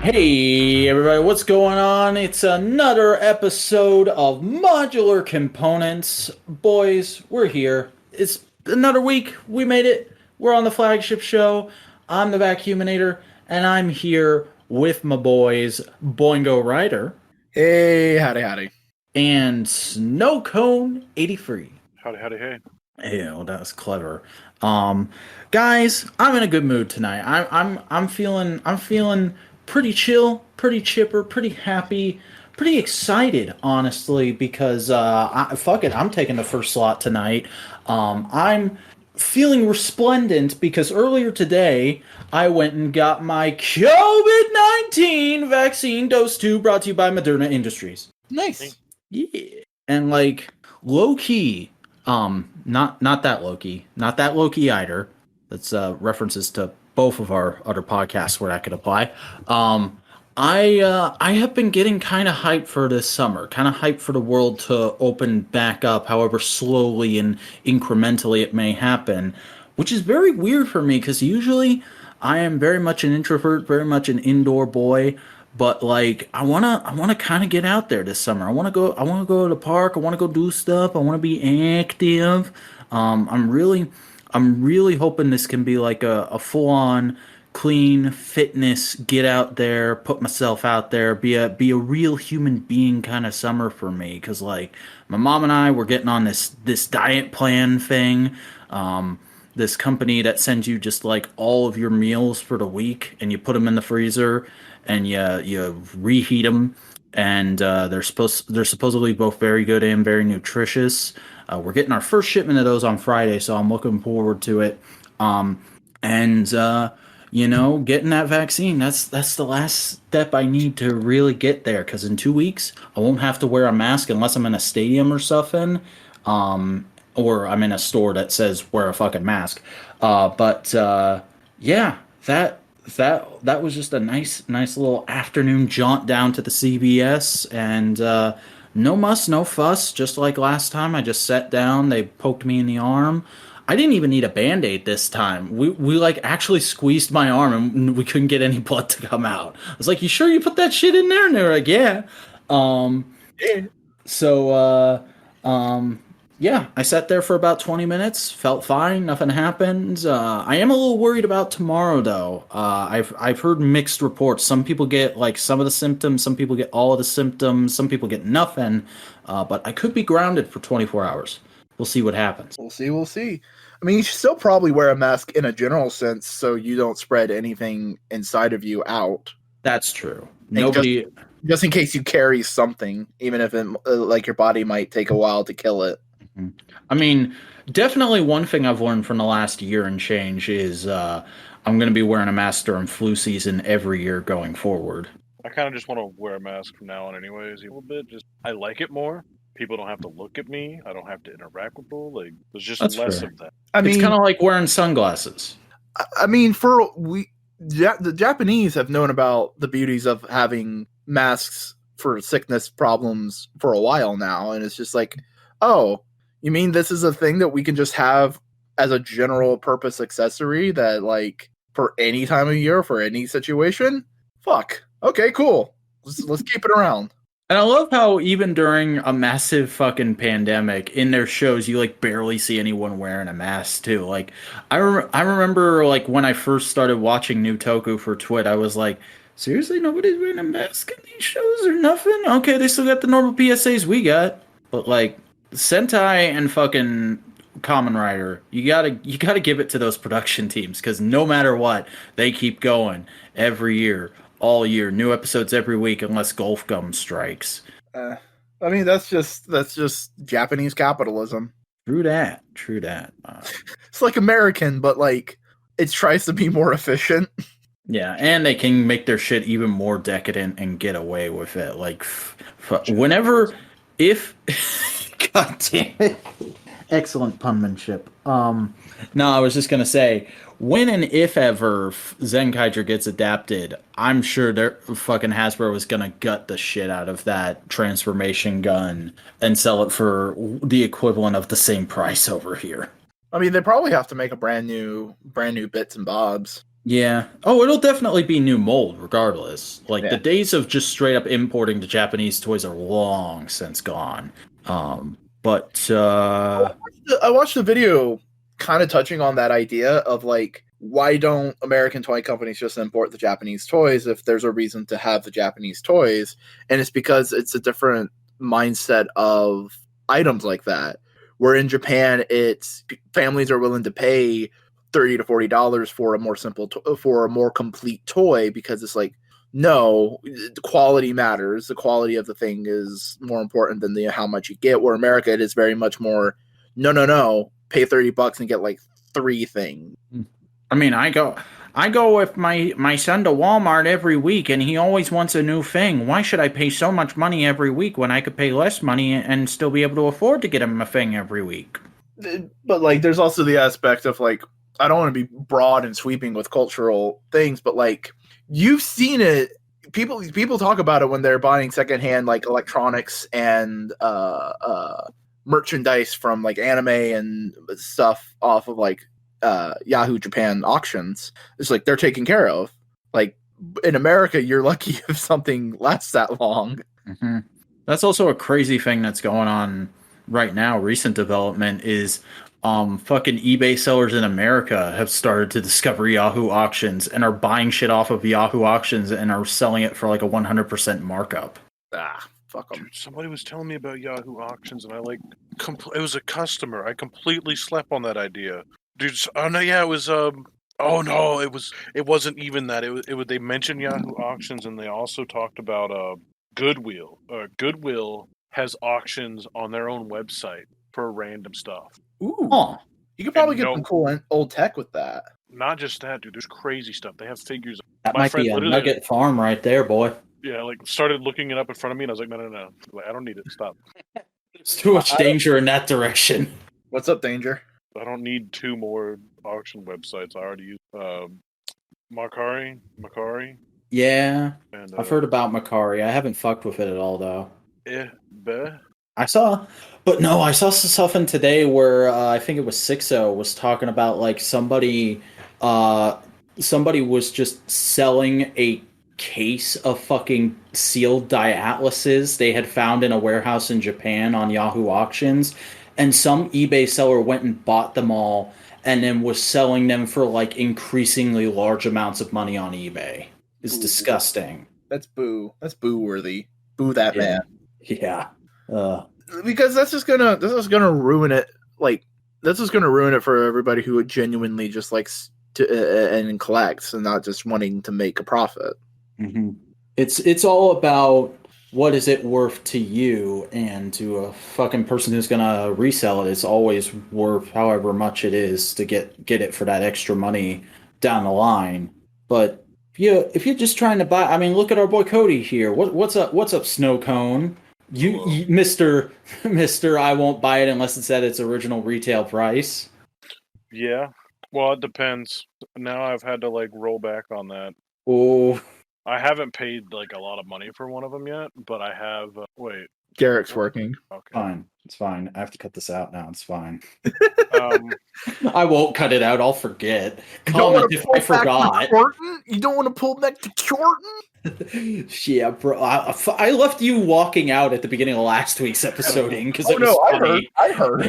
Hey everybody, what's going on? It's another episode of Modular Components. Boys, we're here. It's another week. We made it. We're on the flagship show. I'm the Vacuuminator, and I'm here with my boys, Boingo Rider Hey, howdy. and Snowcone 83. Howdy, howdy, hey. Ew, that was clever. Um, Guys, I'm in a good mood tonight. I'm feeling pretty chill, pretty chipper, pretty happy, pretty excited, honestly, because fuck it, I'm taking the first slot tonight. I'm feeling resplendent because earlier today I went and got my COVID-19 vaccine dose 2 brought to you by Moderna Industries. Nice. Yeah. And like low key, not that low key, not that low key either. That's references to both of our other podcasts where that could apply. I have been getting kind of hyped for this summer, kind of hyped for the world to open back up, however slowly and incrementally it may happen, which is very weird for me because usually I am very much an introvert, very much an indoor boy. But like I wanna kind of get out there this summer. I wanna go to the park. I wanna go do stuff. I wanna be active. I'm really hoping this can be like a full on clean fitness, get out there, put myself out there, be a real human being kind of summer for me. Cause like my mom and I were getting on this diet plan thing. This company that sends you just like all of your meals for the week and you put them in the freezer and you reheat them, and they're supposedly both very good and very nutritious. We're getting our first shipment of those on Friday, so I'm looking forward to it. And getting that vaccine, that's the last step I need to really get there. Because in 2 weeks, I won't have to wear a mask unless I'm in a stadium or something, or I'm in a store that says wear a fucking mask. Yeah, that was just a nice little afternoon jaunt down to the CVS, and no muss, no fuss. Just like last time, I just sat down. They poked me in the arm. I didn't even need a band-aid this time. We like actually squeezed my arm and we couldn't get any blood to come out. I was like, "You sure you put that shit in there?" And they were like, "Yeah." Yeah. So yeah, I sat there for about 20 minutes, felt fine, nothing happened. I am a little worried about tomorrow though. I've heard mixed reports. Some people get like some of the symptoms, some people get all of the symptoms, some people get nothing. But I could be grounded for 24 hours. We'll see what happens. We'll see. I mean, you should still probably wear a mask in a general sense so you don't spread anything inside of you out. That's true. And Nobody. just in case you carry something, even if like your body might take a while to kill it. I mean, definitely one thing I've learned from the last year and change is I'm going to be wearing a mask during flu season every year going forward. I kind of just want to wear a mask from now on anyways, a little bit. Just I like it more. People don't have to look at me. I don't have to interact with people. Like, there's just That's less fair. of that. I mean, It's kind of like wearing sunglasses. I mean, the Japanese have known about the beauties of having masks for sickness problems for a while now, and it's just like, oh, you mean this is a thing that we can just have as a general purpose accessory that, like, for any time of year, for any situation? Fuck. Okay, cool. Let's keep it around. And I love how even during a massive fucking pandemic, in their shows, you like barely see anyone wearing a mask too. Like, I remember like when I first started watching New Toku for Twit, I was like, seriously, nobody's wearing a mask in these shows or nothing? Okay, they still got the normal PSAs we got, but like Sentai and fucking Kamen Rider, you gotta give it to those production teams because no matter what, they keep going every year. All year, new episodes every week, unless Golf Gum strikes. I mean, that's just Japanese capitalism. True that. It's like American, but like it tries to be more efficient. Yeah, and they can make their shit even more decadent and get away with it. Like, whenever, if, god damn it, excellent punmanship. No, I was just gonna say, when and if ever Zenkaiger gets adapted, I'm sure their fucking Hasbro is gonna gut the shit out of that transformation gun and sell it for the equivalent of the same price over here. I mean, they probably have to make a brand new bits and bobs. Yeah. Oh, it'll definitely be new mold regardless. Like the Yeah. days of just straight up importing the Japanese toys are long since gone. But I watched the video kind of touching on that idea of like, why don't American toy companies just import the Japanese toys if there's a reason to have the Japanese toys? And it's because it's a different mindset of items like that. Where in Japan, it's families are willing to pay $30 to $40 for a more for a more complete toy because it's like, no, the quality matters. The quality of the thing is more important than the how much you get. Where America, it is very much more, no, pay $30 and get like 3 things. I mean, I go with my son to Walmart every week, and he always wants a new thing. Why should I pay so much money every week when I could pay less money and still be able to afford to get him a thing every week? But like, there's also the aspect of like, I don't want to be broad and sweeping with cultural things, but like, you've seen it. People talk about it when they're buying secondhand like electronics and merchandise from like anime and stuff off of like Yahoo Japan auctions. It's like they're taken care of. Like in America, you're lucky if something lasts that long. Mm-hmm. That's also a crazy thing that's going on right now. Recent development is fucking eBay sellers in America have started to discover Yahoo auctions and are buying shit off of Yahoo auctions and are selling it for like a 100% markup. Fuck them. Dude, somebody was telling me about Yahoo auctions, and I like it was a customer. I completely slept on that idea, dude. Oh no, yeah, it was Oh no, it wasn't even that. It was they mentioned Yahoo auctions, and they also talked about Goodwill. Goodwill has auctions on their own website for random stuff. Ooh, Huh. you could probably And get some cool old tech with that. Not just that, dude. There's crazy stuff. They have figures. That My might friend be a literally, nugget farm right there, boy. yeah, like started looking it up in front of me, and I was like, no. Like, I don't need it. Stop. There's too much danger in that direction. What's up, Danger? I don't need 2 more auction websites. I already use Macari, Yeah, and I've heard about Macari. I haven't fucked with it at all, though. Be. I saw, but no, I saw something today where I think it was Sixo was talking about like somebody was just selling a case of fucking sealed diatlases they had found in a warehouse in Japan on Yahoo auctions, and some eBay seller went and bought them all and then was selling them for like increasingly large amounts of money on eBay. It's disgusting. That's boo. That's boo worthy. Boo that Yeah. man. Yeah. Because this is gonna ruin it. Like this is gonna ruin it for everybody who genuinely just likes to and collects and not just wanting to make a profit. Mm-hmm. It's all about what is it worth to you, and to a fucking person who's gonna resell it, it's always worth however much it is to get it for that extra money down the line. But if you're just trying to buy, I mean, look at our boy Cody here. What's up? What's up, Snowcone? You Mister I won't buy it unless it's at its original retail price. Yeah. Well, it depends. Now I've had to like roll back on that. Oh, I haven't paid like a lot of money for one of them yet, but I have. Wait. Garrick's working. Okay. fine. It's fine. I have to cut this out now. It's fine. Um, I won't cut it out. I'll forget. Comment if I forgot. You don't want to pull back to Jordan? Yeah, bro. I left you walking out at the beginning of last week's episode because it was funny. I heard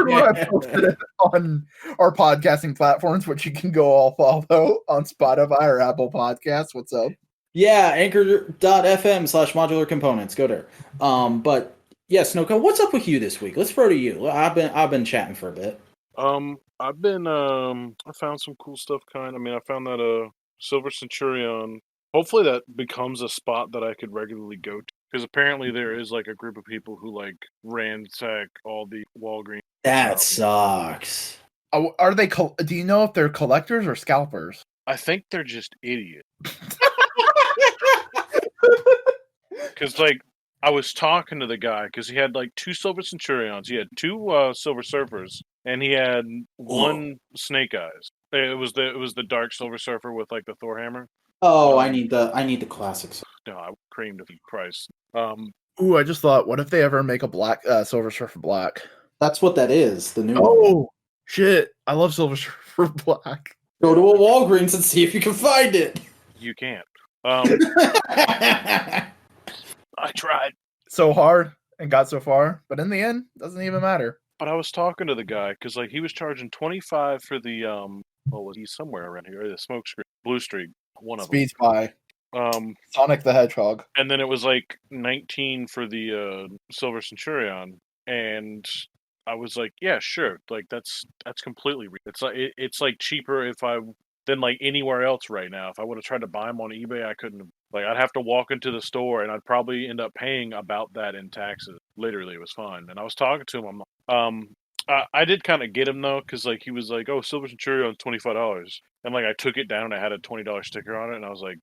when I posted it on our podcasting platforms, which you can go all follow on Spotify or Apple Podcasts. What's up? Yeah, anchor.fm/modular components. Go there. But yeah, Snowcone, what's up with you this week? Let's throw to you. I've been chatting for a bit. I've been I found some cool stuff. I found that Silver Centurion. Hopefully that becomes a spot that I could regularly go to, because apparently there is like a group of people who like ransack all the Walgreens. That sucks. Are they? Do you know if they're collectors or scalpers? I think they're just idiots. Because like I was talking to the guy because he had like 2 Silver Centurions, he had 2 Silver Surfers, and he had 1 Snake Eyes. It was the Dark Silver Surfer with like the Thor hammer. Oh, I need the classics. No, I creamed the price. Ooh, I just thought, what if they ever make a black Silver Surfer black? That's what that is. The new one. Oh shit! I love Silver Surfer black. Go to a Walgreens and see if you can find it. You can't. I tried. So hard and got so far, but in the end, doesn't even matter. But I was talking to the guy because like he was charging 25 for the what was he somewhere around here? The smoke screen, blue streak, one of Speed Spy, them. Sonic the Hedgehog. And then it was like 19 for the Silver Centurion, and I was like, yeah, sure, like that's completely. It's like cheaper if I than like anywhere else right now. If I would have tried to buy them on eBay, I couldn't have. Like I'd have to walk into the store, and I'd probably end up paying about that in taxes. Literally, it was fine. And I was talking to him. I did kind of get him though, because like he was like, "Oh, Silver Centurion, $25," and like I took it down and I had a $20 sticker on it, and I was like,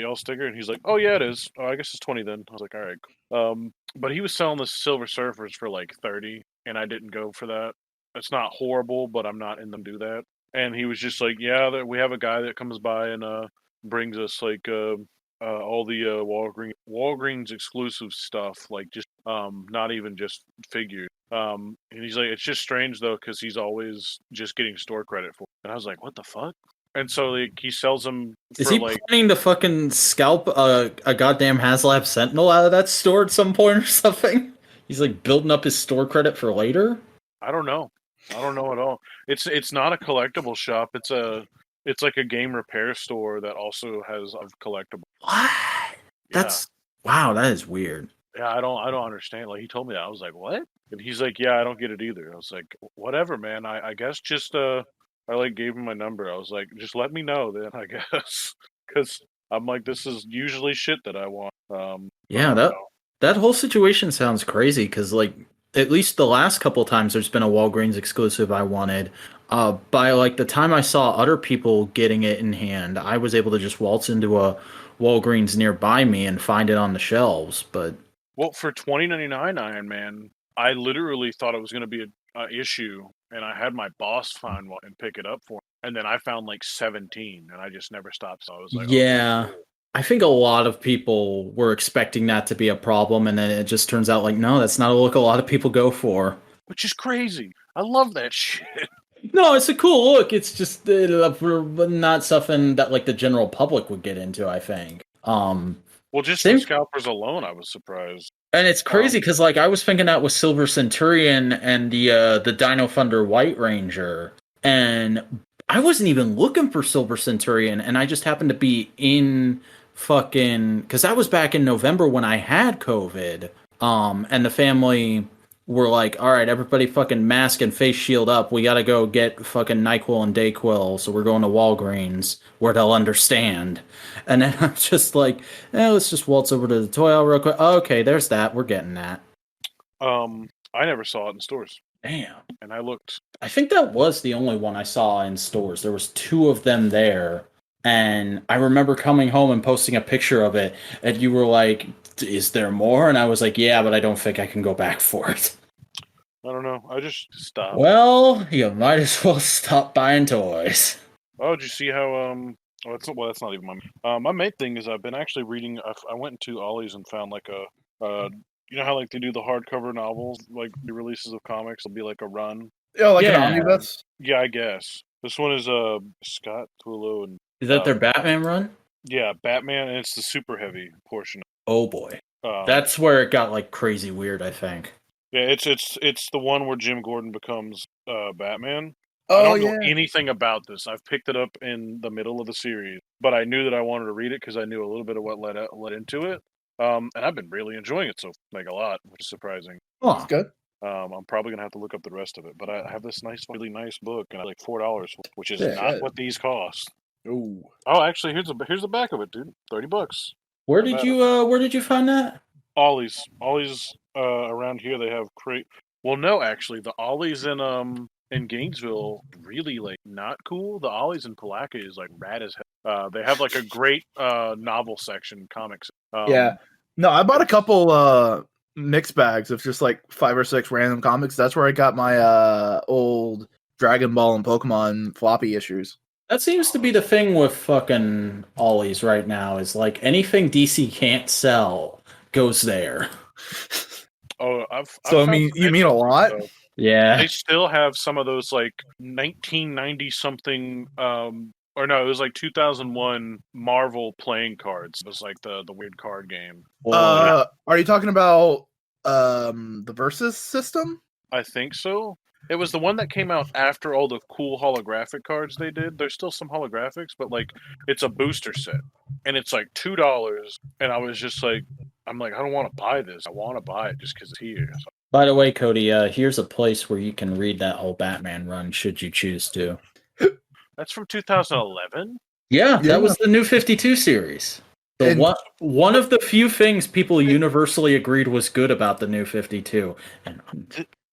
y'all sticker, and he's like, "Oh yeah, it is. Oh, I guess it's 20 then." I was like, "All right." But he was selling the Silver Surfers for like 30, and I didn't go for that. It's not horrible, but I'm not in them to do that. And he was just like, "Yeah, we have a guy that comes by and brings us like all the Walgreens exclusive stuff, like just not even just figures." And he's like, "It's just strange though, because he's always just getting store credit for it." And I was like, "What the fuck?" And so like he sells them for Is he like planning to fucking scalp a goddamn HasLab Sentinel out of that store at some point or something? He's like building up his store credit for later? I don't know. I don't know at all. It's not a collectible shop. It's like a game repair store that also has a collectible. What? Yeah. That's wow, that is weird. Yeah, I don't understand. Like he told me that. I was like, "What?" And he's like, "Yeah, I don't get it either." I was like, "Whatever, man. I guess just I like gave him my number. I was like, "Just let me know then, I guess." Cuz I'm like, this is usually shit that I want. Yeah, that whole situation sounds crazy because like at least the last couple times there's been a Walgreens exclusive I wanted. By like the time I saw other people getting it in hand, I was able to just waltz into a Walgreens nearby me and find it on the shelves. But well, for $20.99 Iron Man, I literally thought it was going to be a issue, and I had my boss find one and pick it up for me. And then I found like 17, and I just never stopped. So I was like, yeah, okay, cool. I think a lot of people were expecting that to be a problem, and then it just turns out like no, that's not a look a lot of people go for. Which is crazy. I love that shit. No, it's a cool look. It's just not something that like the general public would get into, I think. Well, just Same- the scalpers alone, I was surprised. And it's crazy because like I was thinking that with Silver Centurion and the Dino Thunder White Ranger, and I wasn't even looking for Silver Centurion, and I just happened to be in fucking because that was back in November when I had COVID. And the family were like, "All right, everybody, fucking mask and face shield up. We gotta go get fucking NyQuil and Dayquil. So we're going to Walgreens where they'll understand." And then I'm just like, let's just waltz over to the toy aisle real quick. Oh, okay, there's that. We're getting that. I never saw it in stores. Damn. And I looked. I think that was the only one I saw in stores. There was 2 of them there. And I remember coming home and posting a picture of it. And you were like, is there more? And I was like, yeah, but I don't think I can go back for it. I don't know. I just stopped. Well, you might as well stop buying toys. Oh, did you see how that's not even my main thing is I've been actually reading. I went into Ollie's and found like a you know how like they do the hardcover novels, like the releases of comics. It'll be like a run. Yeah, like Yeah. an omnibus. Yeah, I guess this one is Scott Tulo and Is that their Batman run? yeah, Batman, and it's the super heavy portion. Oh boy. Um, That's where it got like crazy weird, I think. yeah, it's the one where Jim Gordon becomes Batman. I Oh don't yeah. know anything about this. I've picked it up in the middle of the series, but I knew that I wanted to read it because I knew a little bit of what led into it. And I've been really enjoying it so like a lot, which is surprising. Huh. That's good. I'm probably gonna have to look up the rest of it, but I have this really nice book, and I like $4, which is Yeah, not good. what these cost. Ooh. Oh, actually, here's the back of it, dude. $30. Where did you find that? Ollie's around here they have well, no, actually, the Ollie's in Gainesville really like not cool. The Ollie's in Palaca is like rad as hell. They have like a great novel section, comics. Yeah. No, I bought a couple mixed bags of just like 5 or 6 random comics. That's where I got my old Dragon Ball and Pokemon floppy issues. That seems to be the thing with fucking Ollie's right now, is like anything DC can't sell goes there. Oh, So I mean, you mean a lot? Yeah. They still have some of those like 1990 something. Or no, it was like 2001 Marvel playing cards. It was like the weird card game. Are you talking about the Versus system? I think so. It was the one that came out after all the cool holographic cards they did. There's still some holographics, but like it's a booster set, and it's like $2. And I was just like, I'm like, I don't want to buy this. I want to buy it just because it's here. So, By the way, Cody, here's a place where you can read that whole Batman run, should you choose to. that's from 2011. Yeah, that was the New 52 series. One of the few things people universally agreed was good about the New 52. And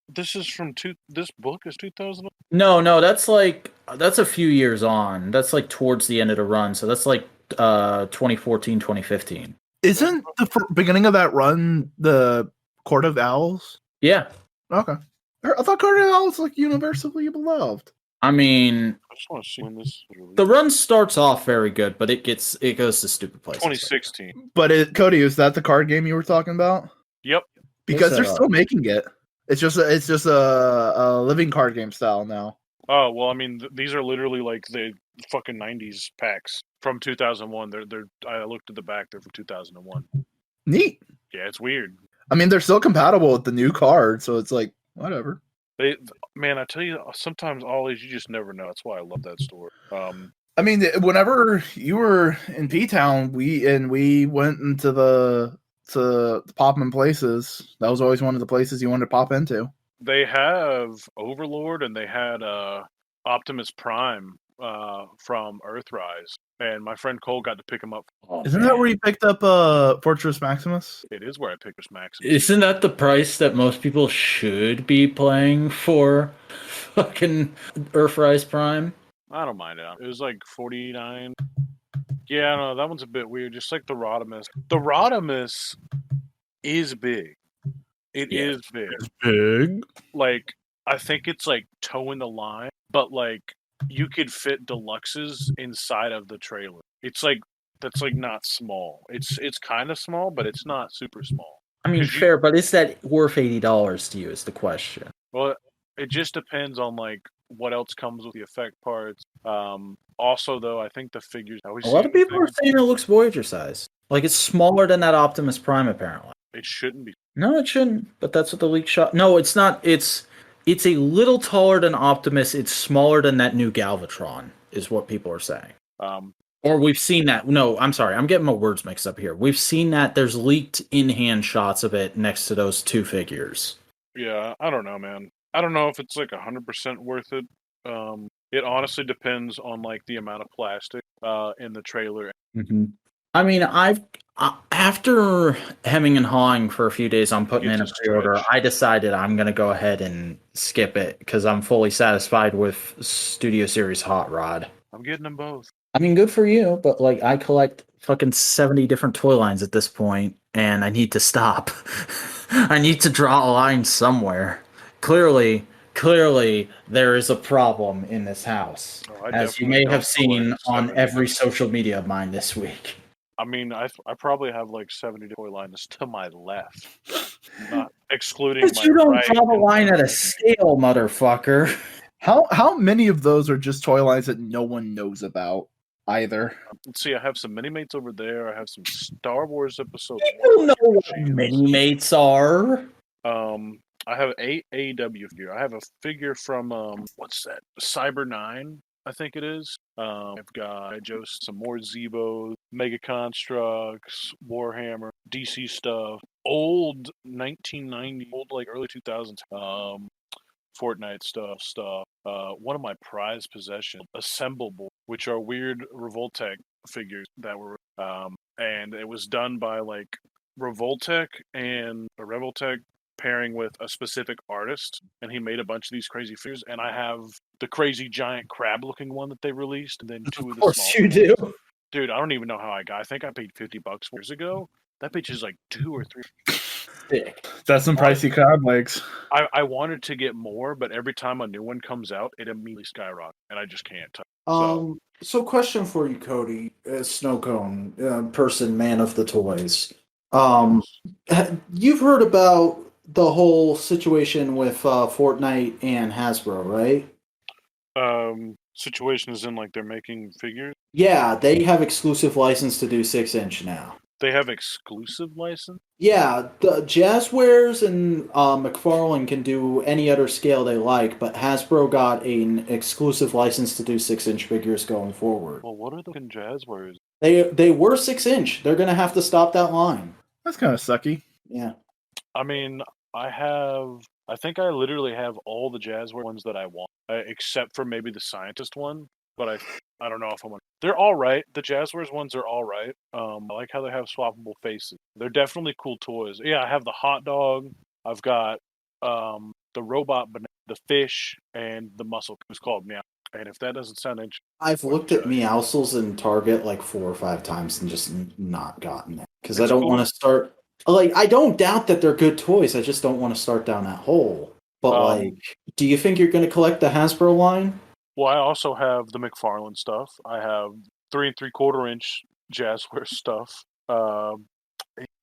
this is from this book is 2000. No, that's a few years on. That's like towards the end of the run. So that's like 2014, 2015. Isn't the beginning of that run the Court of Owls? Yeah. Okay. I thought Court of Owls was like universally beloved. I mean, I just want to see when this is released. The run starts off very good, but it goes to stupid places. 2016. But Cody, is that the card game you were talking about? Yep. Because they're still making it. It's just a living card game style now. Oh well, I mean these are literally like the fucking 90s packs from 2001. They're I looked at the back. They're from 2001. Neat. Yeah, it's weird. I mean, they're still compatible with the new card, so it's like whatever. Man, I tell you, sometimes Ollies, you just never know. That's why I love that store. I mean, whenever you were in P-Town, we went into the pop-in places. That was always one of the places you wanted to pop into. They have Overlord, and they had Optimus Prime from Earthrise, and my friend Cole got to pick him up. Isn't that where you picked up Fortress Maximus? It is where I picked this Maximus. Isn't that the price that most people should be playing for fucking Earthrise Prime? I don't mind it. It was like $49. Yeah, no, that one's a bit weird. Just like the Rodimus. The Rodimus is big. It is big. It's big. Like, I think it's like toeing the line, but like you could fit deluxes inside of the trailer. It's like that's like not small. It's kind of small, but it's not super small. I mean, fair, but is that worth $80 to you? Is the question. Well, it just depends on like what else comes with the effect parts. Also, though, I think the figures. A lot of people are saying it looks Voyager size. Like it's smaller than that Optimus Prime, apparently. It shouldn't be. No, it shouldn't. But that's what the leak shot. No, it's not. It's a little taller than Optimus. It's smaller than that new Galvatron, is what people are saying. Or we've seen that. No, I'm sorry. I'm getting my words mixed up here. We've seen that there's leaked in-hand shots of it next to those two figures. Yeah, I don't know, man. I don't know if it's like 100% worth it. It honestly depends on like the amount of plastic in the trailer. Mm-hmm. I mean, after hemming and hawing for a few days on putting in a pre-order, I decided I'm going to go ahead and skip it because I'm fully satisfied with Studio Series Hot Rod. I'm getting them both. I mean, good for you, but like I collect fucking 70 different toy lines at this point, and I need to stop. I need to draw a line somewhere. Clearly, there is a problem in this house, as you may have seen on every social media of mine this week. I mean, I probably have like 70 toy lines to my left, not excluding. But you don't draw the line at a scale, motherfucker. How many of those are just toy lines that no one knows about either? Let's see. I have some Mini-Mates over there. I have some Star Wars Episode. You know what Mini-Mates are. I have a AEW figure. I have a figure from what's that? Cyber 9, I think it is. I've got just some more Zebos, Mega Constructs, Warhammer, DC stuff, old 1990, old like early 2000s, Fortnite stuff. One of my prized possessions, Assemblable, which are weird Revoltech figures that were, and it was done by like Revoltech and a Revoltech pairing with a specific artist, and he made a bunch of these crazy figures. And I have the crazy giant crab-looking one that they released, and then two of the small. Of course you do, dude. I don't even know how I got. I think I paid $50 years ago. That bitch is like 2 or 3. Thick. That's some pricey crab legs. I wanted to get more, but every time a new one comes out, it immediately skyrockets, and I just can't. So question for you, Cody, as Snowcone, man of the toys. You've heard about the whole situation with Fortnite and Hasbro, right? Situation is in like they're making figures. Yeah, they have exclusive license to do 6-inch now. They have exclusive license. Yeah, the Jazzwares and McFarlane can do any other scale they like, but Hasbro got an exclusive license to do 6-inch figures going forward. Well, what are the fucking Jazzwares? They were 6-inch. They're gonna have to stop that line. That's kind of sucky. Yeah. I mean, I think I literally have all the Jazzware ones that I want, except for maybe the scientist one. But I don't know if I'm. They're all right. The Jazzwares ones are all right. I like how they have swappable faces. They're definitely cool toys. Yeah, I have the hot dog. I've got the robot, the fish, and the muscle. It's called Meow. And if that doesn't sound interesting, I've looked at Meowscles in Target like 4 or 5 times and just not gotten it because I don't cool. want to start. Like, I don't doubt that they're good toys. I just don't want to start down that hole. But like, do you think you're going to collect the Hasbro line? Well, I also have the McFarlane stuff. I have 3 3/4 inch Jazzware stuff. 3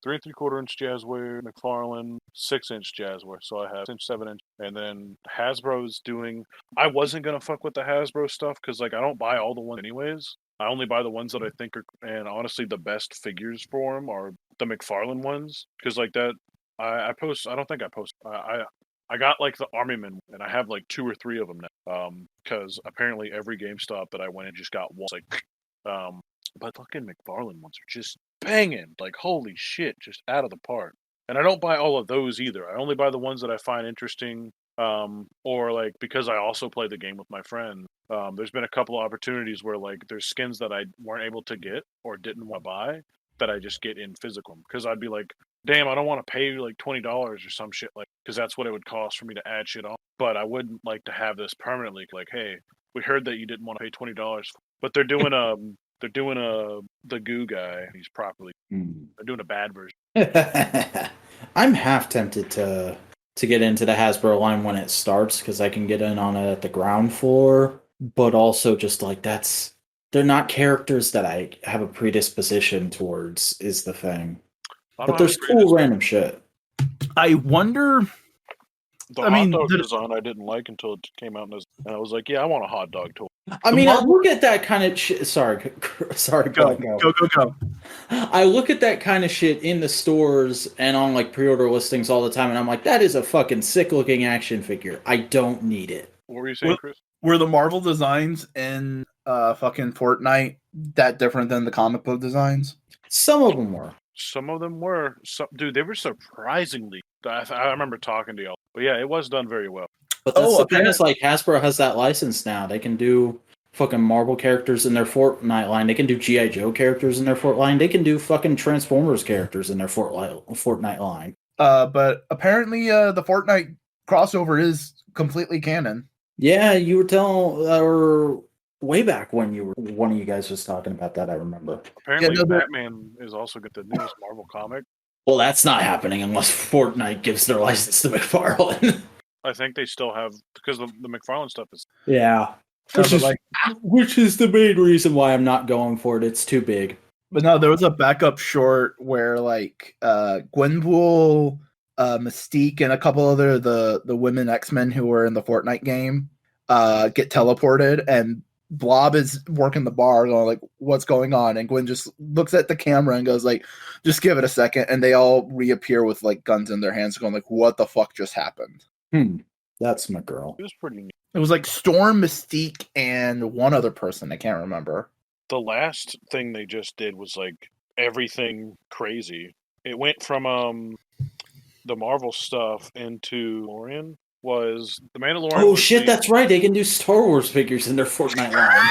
3/4 inch Jazzware, McFarlane, 6-inch Jazzware. So I have 6-inch, 7-inch, and then Hasbro's doing. I wasn't gonna fuck with the Hasbro stuff because like I don't buy all the ones anyways. I only buy the ones that I think are, and honestly, the best figures for them are the McFarlane ones because like that. I post. I don't think I post. I got like the Army Men, and I have like 2 or 3 of them now. Because apparently every GameStop that I went in just got one. Like, but fucking McFarlane ones are just banging. Like, holy shit, just out of the park. And I don't buy all of those either. I only buy the ones that I find interesting. Or like because I also play the game with my friend. There's been a couple of opportunities where like there's skins that I weren't able to get or didn't want to buy that I just get in physical because I'd be like, damn, I don't want to pay like $20 or some shit like because that's what it would cost for me to add shit on. But I wouldn't like to have this permanently. Like, hey, we heard that you didn't want to pay $20, but they're doing the goo guy. He's properly they're doing a bad version. I'm half tempted to get into the Hasbro line when it starts because I can get in on it at the ground floor, but also just like they're not characters that I have a predisposition towards is the thing. But there's cool random shit. I wonder. The hot dog design I didn't like until it came out, and I was like, yeah, I want a hot dog toy. I mean, I look at that kind of shit. Sorry, Go. I look at that kind of shit in the stores and on like pre-order listings all the time, and I'm like, that is a fucking sick-looking action figure. I don't need it. What were you saying, Chris? Were the Marvel designs in fucking Fortnite that different than the comic book designs? Some of them were. Some of them were. Dude, they were surprisingly. I remember talking to y'all, but yeah, it was done very well. But that's the thing is, like, Hasbro has that license now. They can do fucking Marvel characters in their Fortnite line. They can do G.I. Joe characters in their Fortnite line. They can do fucking Transformers characters in their Fortnite line. But apparently, the Fortnite crossover is completely canon. Yeah, you were telling, or way back when one of you guys was talking about that. I remember. Apparently, Batman is also got the newest Marvel comic. Well, that's not happening unless Fortnite gives their license to McFarlane. I think they still have because the McFarlane stuff is. Yeah, which is the main reason why I'm not going for it. It's too big. But no, there was a backup short where like Gwenpool, Mystique, and a couple other the women X-Men who were in the Fortnite game get teleported, and Blob is working the bar going like, what's going on? And Gwen just looks at the camera and goes like, just give it a second, and they all reappear with like guns in their hands going like, what the fuck just happened? That's my girl. It was pretty neat. It was like Storm, Mystique, and one other person. I can't remember. The last thing they just did was like everything crazy. It went from the Marvel stuff into Mandalorian. Was the Mandalorian? Oh shit, that's right. They can do Star Wars figures in their Fortnite line.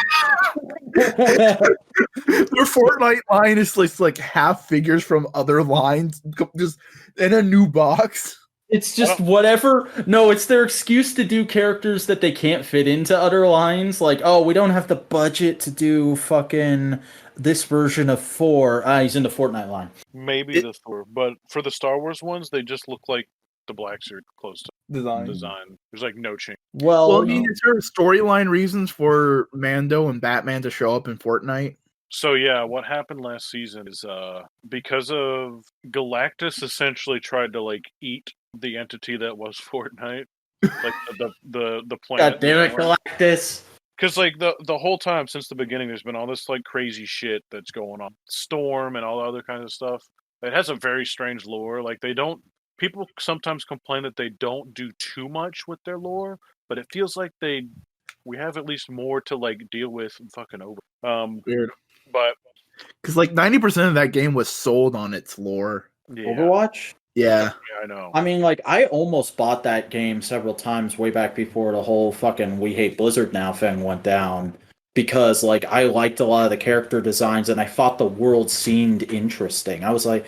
Their Fortnite line is like half figures from other lines, just in a new box. It's just whatever. No, it's their excuse to do characters that they can't fit into other lines. Like, oh, we don't have the budget to do fucking this version of Thor. He's in the Fortnite line. Maybe the Thor, but for the Star Wars ones, they just look like the blacks are close to design. There's like no change. Well, I mean, is there storyline reasons for Mando and Batman to show up in Fortnite? So yeah, what happened last season is because of Galactus essentially tried to like eat the entity that was Fortnite, like the planet. God damn it, Galactus! Because like the whole time since the beginning, there's been all this like crazy shit that's going on, Storm and all the other kinds of stuff. It has a very strange lore. Like they don't. People sometimes complain that they don't do too much with their lore, but it feels like we have at least more to like deal with and fucking over. Weird. But because like 90% of that game was sold on its lore. yeah, Overwatch? Yeah. I know. I mean, like, I almost bought that game several times way back before the whole fucking "we hate Blizzard now" thing went down. Because, like, I liked a lot of the character designs and I thought the world seemed interesting. I was like,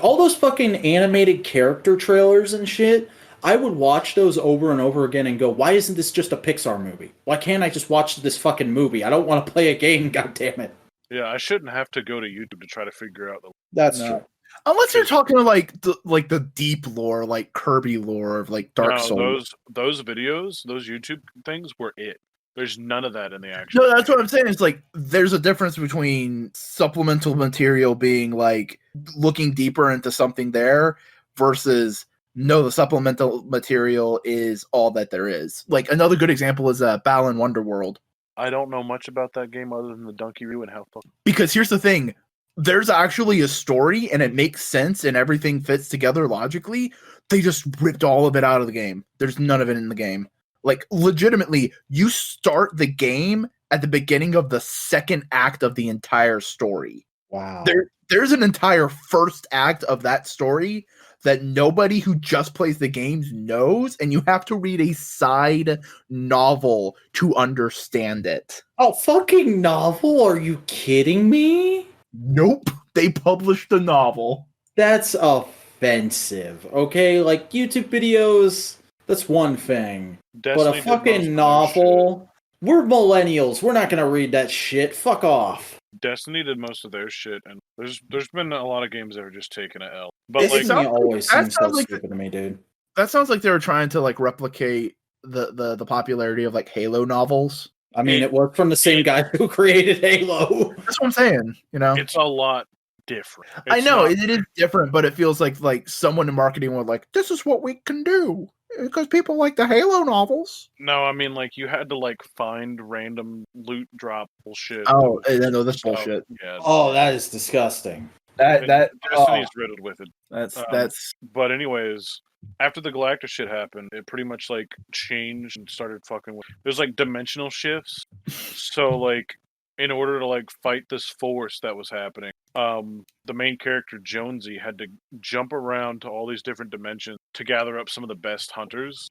all those fucking animated character trailers and shit, I would watch those over and over again and go, why isn't this just a Pixar movie? Why can't I just watch this fucking movie? I don't want to play a game, goddammit. Yeah, I shouldn't have to go to YouTube to try to figure out the. That's No. true. Unless you're talking like the deep lore, like Kirby lore of like Dark Souls. Those videos, those YouTube things were it. There's none of that in the actual. No, that's what I'm saying. It's like there's a difference between supplemental material being like looking deeper into something there versus no, the supplemental material is all that there is. Like another good example is Balan Wonderworld. I don't know much about that game other than the Donkey Roo and how fuck. Because here's the thing. There's actually a story and it makes sense and everything fits together logically. They just ripped all of it out of the game. There's none of it in the game. Like, legitimately, you start the game at the beginning of the second act of the entire story. Wow. There's an entire first act of that story that nobody who just plays the games knows, and you have to read a side novel to understand it. Oh, fucking novel? Are you kidding me? Nope. They published a novel. That's offensive, okay? Like, YouTube videos, that's one thing. Destiny but a did most fucking of their novel? We're millennials. We're not gonna read that shit. Fuck off. Destiny did most of their shit, and there's been a lot of games that are just taking an L. But But like, Destiny always that seems so sounds like stupid to me, dude. That sounds like they were trying to like replicate the popularity of like Halo novels. I mean, it worked from the same guy who created Halo. That's what I'm saying, you know? it's a lot different. I It's know not- it is different, but it feels like someone in marketing was like, "This is what we can do because people like the Halo novels." No, I mean like you had to like find random loot drop bullshit. Oh, no, that's So, bullshit. Yeah. Oh, that is disgusting. Destiny's riddled with it. That's But anyways, after the Galactus shit happened, it pretty much like changed and started fucking with. There's like dimensional shifts. So like, in order to like fight this force that was happening, the main character Jonesy had to jump around to all these different dimensions to gather up some of the best hunters,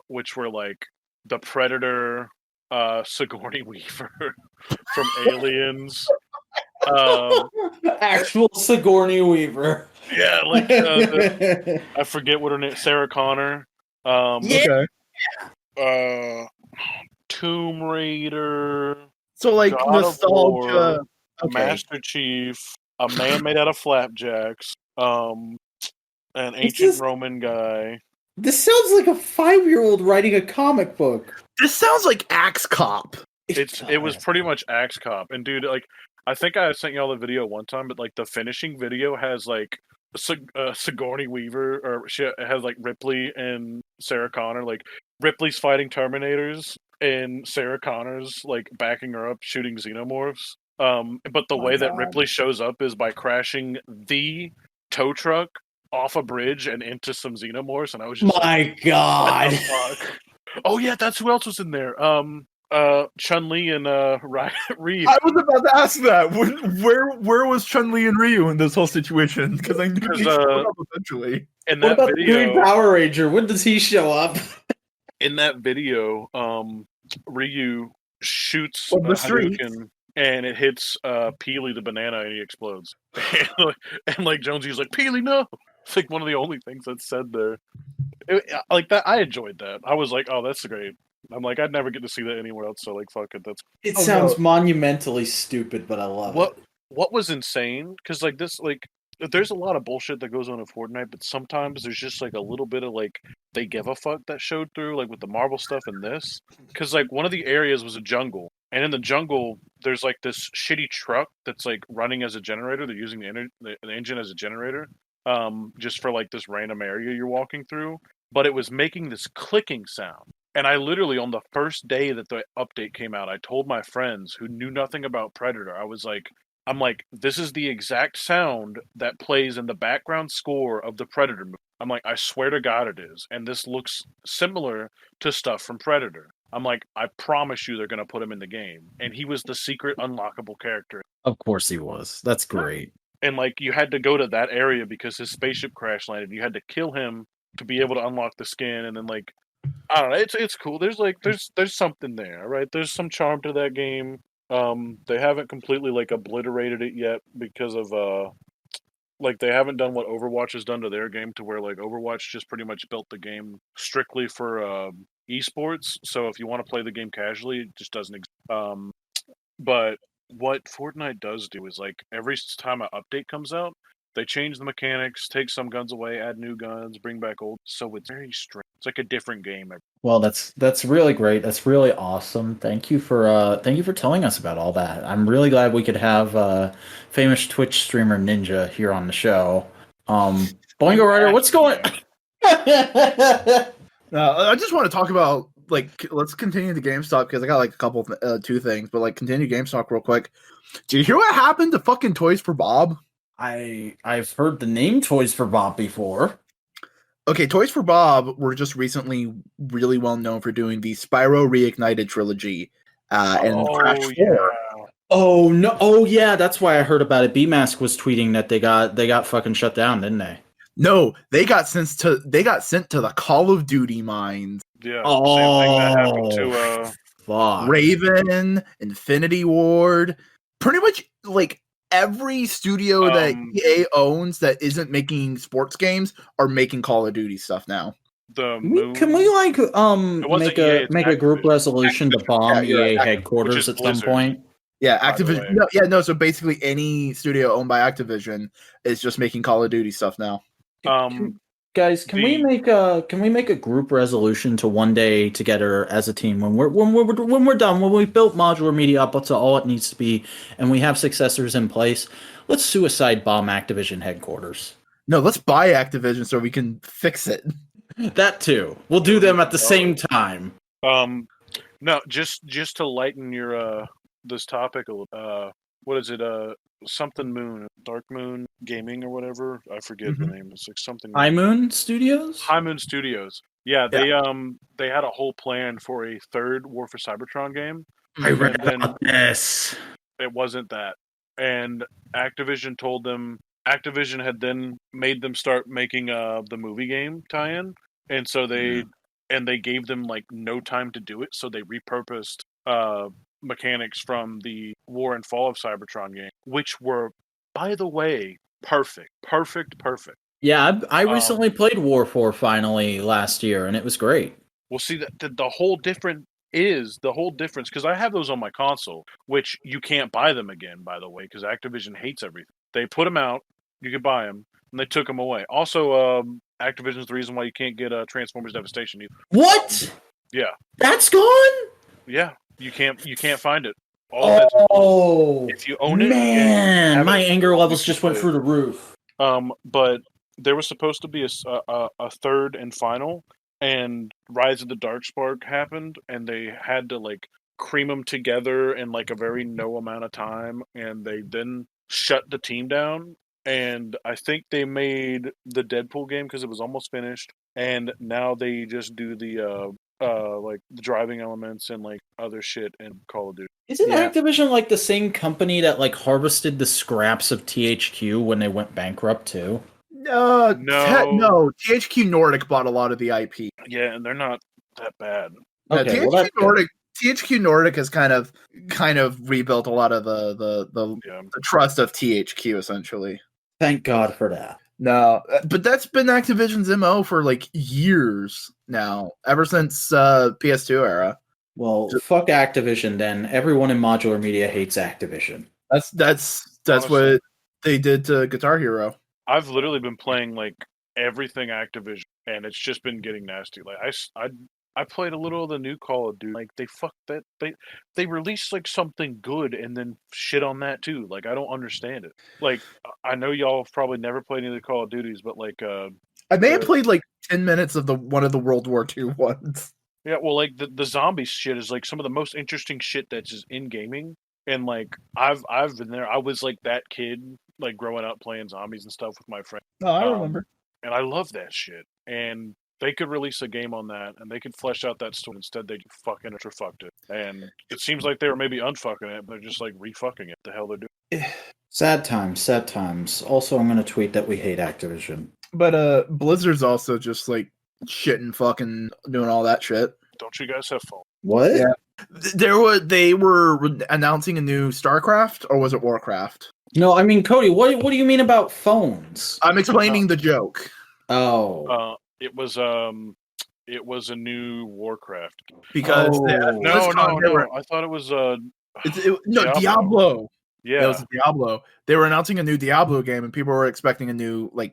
which were like the Predator, Sigourney Weaver from Aliens. Actual Sigourney Weaver. Yeah, like I forget what her name, Sarah Connor. Yeah. okay. Tomb Raider, So like God of nostalgia. War, Okay. Master Chief, a man made out of flapjacks, an ancient this- Roman guy. This sounds like a 5-year-old writing a comic book. This sounds like Axe Cop. It was pretty much Axe Cop, and dude, like I think I sent y'all the video one time, but like the finishing video has like Sigourney Weaver, or she has like Ripley and Sarah Connor. Like Ripley's fighting Terminators, and Sarah Connor's like backing her up, shooting xenomorphs. But the way that Ripley shows up is by crashing the tow truck off a bridge and into some xenomorphs, and I was just My God. what the fuck? Oh yeah, that's who else was in there. Chun-Li and Ryu. I was about to ask that. Where was Chun-Li and Ryu in this whole situation? Because I knew they showed up eventually. In What that about the video, Green Power Ranger? When does he show up? in that video, Ryu shoots From the a streets. Hadouken, and it hits Peely the banana, and he explodes. and like Jonesy's like, Peely, no! It's like one of the only things that's said there. Like that, I enjoyed that. I was like, oh, that's great. I'm like, I'd never get to see that anywhere else. So like, fuck it. That's It Oh, sounds no. monumentally stupid, but I love it. what was insane, because like this, like there's a lot of bullshit that goes on in Fortnite, but sometimes there's just like a little bit of like they give a fuck that showed through, like with the Marvel stuff and this, because like one of the areas was a jungle, and in the jungle there's like this shitty truck that's like running as a generator. They're using the engine as a generator, just for like this random area you're walking through, but it was making this clicking sound. And I literally, on the first day that the update came out, I told my friends who knew nothing about Predator, I'm like, this is the exact sound that plays in the background score of the Predator movie. I'm like, I swear to God it is. And this looks similar to stuff from Predator. I'm like, I promise you they're going to put him in the game. And he was the secret unlockable character. Of course he was. That's great. And like, you had to go to that area because his spaceship crash landed. You had to kill him to be able to unlock the skin. And then like, I don't know. It's cool. There's something there, right? There's some charm to that game. They haven't completely like obliterated it yet because of like they haven't done what Overwatch has done to their game, to where like Overwatch just pretty much built the game strictly for esports. So if you want to play the game casually, it just doesn't exist. But what Fortnite does do is like every time an update comes out, they change the mechanics, take some guns away, add new guns, bring back old. So it's very strange. It's like a different game. Well, that's really great. That's really awesome. Thank you for telling us about all that. I'm really glad we could have famous Twitch streamer Ninja here on the show. Boingo Rider, what's going? I just want to talk about like let's continue the GameStop because I got like a couple two things, but like continue GameStop real quick. Do you hear what happened to fucking Toys for Bob? I've heard the name Toys for Bob before. Okay, Toys for Bob were just recently really well known for doing the Spyro Reignited trilogy and Crash 4. Yeah. Oh no! Oh yeah, that's why I heard about it. B-Mask was tweeting that they got fucking shut down, didn't they? No, they got sent to the Call of Duty mines. Yeah. Oh, same thing that happened to fuck. Raven, Infinity Ward, pretty much like every studio that EA owns that isn't making sports games are making Call of Duty stuff now. the moon. Can we like wasn't EA, it's make a group Activision. resolution to bomb Yeah, EA Activision, headquarters which is at some Blizzard. point? Yeah, By the Activision. way. So basically, any studio owned by Activision is just making Call of Duty stuff now. Guys, can we make a group resolution to one day together as a team when we're done, when we built Modular Media up to all it needs to be, and we have successors in place? Let's suicide bomb Activision headquarters. No, let's buy Activision so we can fix it. That too. We'll do them at the same time. No, just to lighten your this topic a little. What is it? Something Moon, Dark Moon Gaming or whatever. I forget the name. It's like something. High Moon Studios. High Moon Studios. Yeah, they had a whole plan for a third War for Cybertron game. I read And then about this. it wasn't that, and Activision told them. Activision had then made them start making the movie game tie-in, and so they gave them like no time to do it, so they repurposed mechanics from the War and Fall of Cybertron game, which were, by the way, perfect. Yeah, I recently played War 4 finally last year, and it was great. Well, see, the whole difference, because I have those on my console, which you can't buy them again, by the way, because Activision hates everything. They put them out, you could buy them, and they took them away. Also, Activision's the reason why you can't get Transformers Devastation either. What? Yeah. That's gone? Yeah, you can't find it. If you own it, man, my anger levels just went through the roof. But there was supposed to be a third and final, and Rise of the Darkspark happened, and they had to like cream them together in like a very no amount of time, and they then shut the team down. And I think they made the Deadpool game because it was almost finished, and now they just do the like the driving elements and like other shit in Call of Duty. Isn't Activision like the same company that like harvested the scraps of THQ when they went bankrupt too? No. THQ Nordic bought a lot of the IP. Yeah, and they're not that bad. Okay, THQ Nordic has kind of rebuilt a lot of the trust of THQ essentially. Thank God for that. No, but that's been Activision's MO for like years now, ever since PS2 era. Well, fuck Activision then. Everyone in Modular Media hates Activision. That's what they did to Guitar Hero. I've literally been playing like everything Activision, and it's just been getting nasty. Like I played a little of the new Call of Duty. Like they fucked that they released like something good and then shit on that too. Like I don't understand it. Like I know y'all have probably never played any of the Call of Duties, but like I may have the played like 10 minutes of one of the World War II ones. yeah, well, like the zombie shit is like some of the most interesting shit that's just in gaming. And like I've been there. I was like that kid, like growing up playing zombies and stuff with my friends. Oh, I Um, remember. and I love that shit. And they could release a game on that, and they could flesh out that story. Instead, they fucking fucked it. And it seems like they were maybe unfucking it, but they're just like refucking it. The hell they're doing. Sad times, sad times. Also, I'm gonna tweet that we hate Activision. But Blizzard's also just like shitting, fucking doing all that shit. Don't you guys have fun? What? Yeah. They were announcing a new StarCraft, or was it Warcraft? No, I mean, Cody, what do you mean about phones? I'm explaining the joke. Oh. It was a new Warcraft. Because Oh. No. I thought it was Diablo. Yeah. It was Diablo. They were announcing a new Diablo game, and people were expecting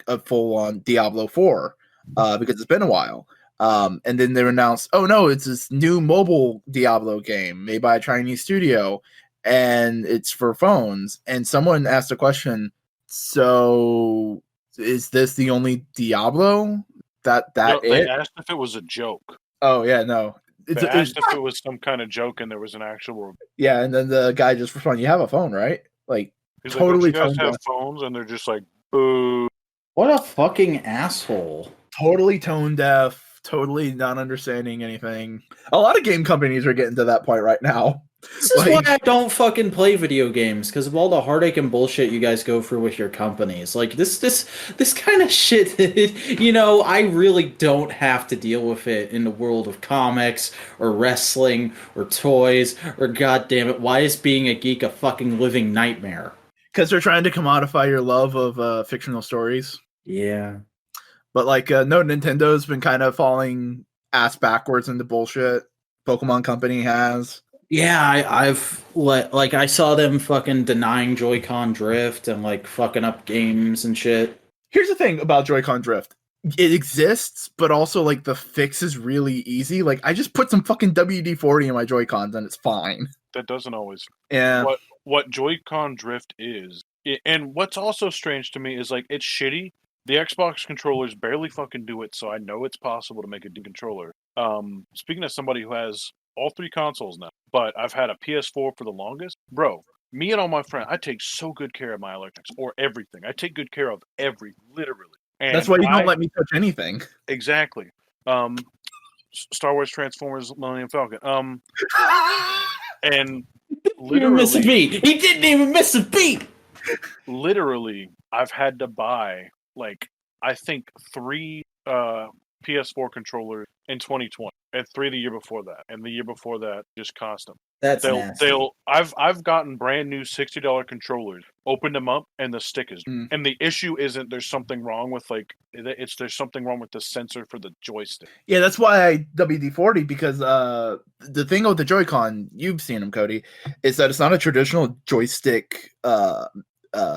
a full-on Diablo 4 because it's been a while. And then they announced, oh no, it's this new mobile Diablo game made by a Chinese studio, and it's for phones. And someone asked a question, so is this the only Diablo? No, They they asked if it was a joke. Oh yeah, no. They asked if it was some kind of joke and there was an actual. Yeah, and then the guy just responded, "You have a phone, right?" Like He's totally. Like, don't you guys have phones, and they're just like, boo. What a fucking asshole. Totally tone deaf, totally not understanding anything. A lot of game companies are getting to that point right now. This is why I don't fucking play video games, because of all the heartache and bullshit you guys go through with your companies. Like this kind of shit, I really don't have to deal with it in the world of comics or wrestling or toys or goddamn it, why is being a geek a fucking living nightmare? Because they're trying to commodify your love of fictional stories. Yeah. But no, Nintendo's been kind of falling ass backwards into bullshit. Pokemon Company has. Yeah, I saw them fucking denying Joy-Con drift and like fucking up games and shit. Here's the thing about Joy-Con drift. It exists, but also like the fix is really easy. Like I just put some fucking WD-40 in my Joy-Cons and it's fine. That doesn't always. Yeah. What Joy-Con drift is, and what's also strange to me is like it's shitty. The Xbox controllers barely fucking do it, so I know it's possible to make a D controller. Speaking of somebody who has all three consoles now, but I've had a PS4 for the longest. Bro, me and all my friends, I take so good care of my electronics, or everything. I take good care of literally. And that's why you don't let me touch anything. Exactly. Star Wars, Transformers, Millennium Falcon. And literally, miss a beat. He didn't even miss a beat. Literally, I've had to buy I think 3 PS4 controllers in 2020, and 3 the year before that, and the year before that, just constant. That's nasty. I've gotten brand new $60 controllers, opened them up, and the stick is. And the issue isn't there's something wrong with there's something wrong with the sensor for the joystick. Yeah, that's why I WD-40, because the thing with the Joy-Con, you've seen them, Cody, is that it's not a traditional joystick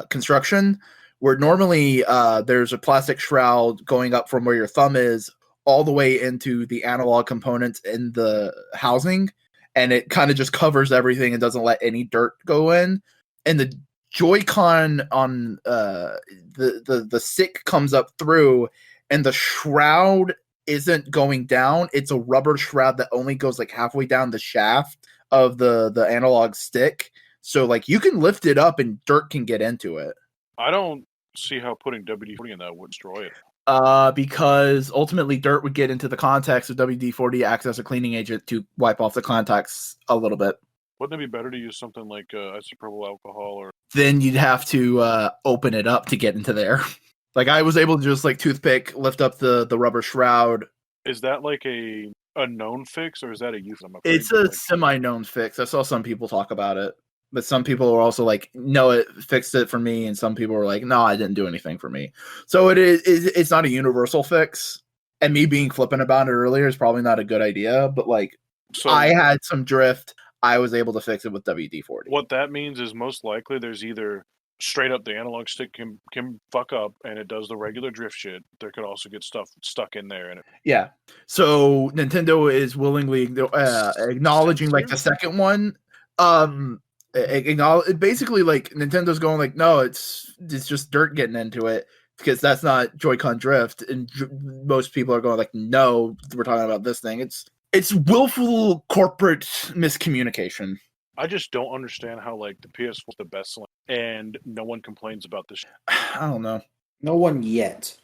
construction, where normally there's a plastic shroud going up from where your thumb is all the way into the analog components in the housing, and it kind of just covers everything and doesn't let any dirt go in. And the Joy-Con on the stick comes up through, and the shroud isn't going down. It's a rubber shroud that only goes like halfway down the shaft of the analog stick. So you can lift it up and dirt can get into it. I don't see how putting WD-40 in that would destroy it. Because ultimately dirt would get into the contacts of WD-40, acts as a cleaning agent to wipe off the contacts a little bit. Wouldn't it be better to use something like isopropyl alcohol? Or then you'd have to open it up to get into there. I was able to just toothpick, lift up the rubber shroud. Is that a known fix, or is that a use? It's a semi-known fix. I saw some people talk about it. But some people were also like, no, it fixed it for me. And some people were like, no, I didn't do anything for me. So it's not a universal fix. And me being flippant about it earlier is probably not a good idea. But I had some drift. I was able to fix it with WD-40. What that means is most likely there's either straight up, the analog stick can fuck up, and it does the regular drift shit. There could also get stuff stuck in there, and Yeah. So Nintendo is willingly acknowledging like the Censor? second one. Basically like Nintendo's going like, no, it's just dirt getting into it because that's not Joy-Con drift, and most people are going like, no, we're talking about this thing. It's willful corporate miscommunication. I just don't understand how like the PS4 is the best selling, and no one complains about this. I don't know. No one yet.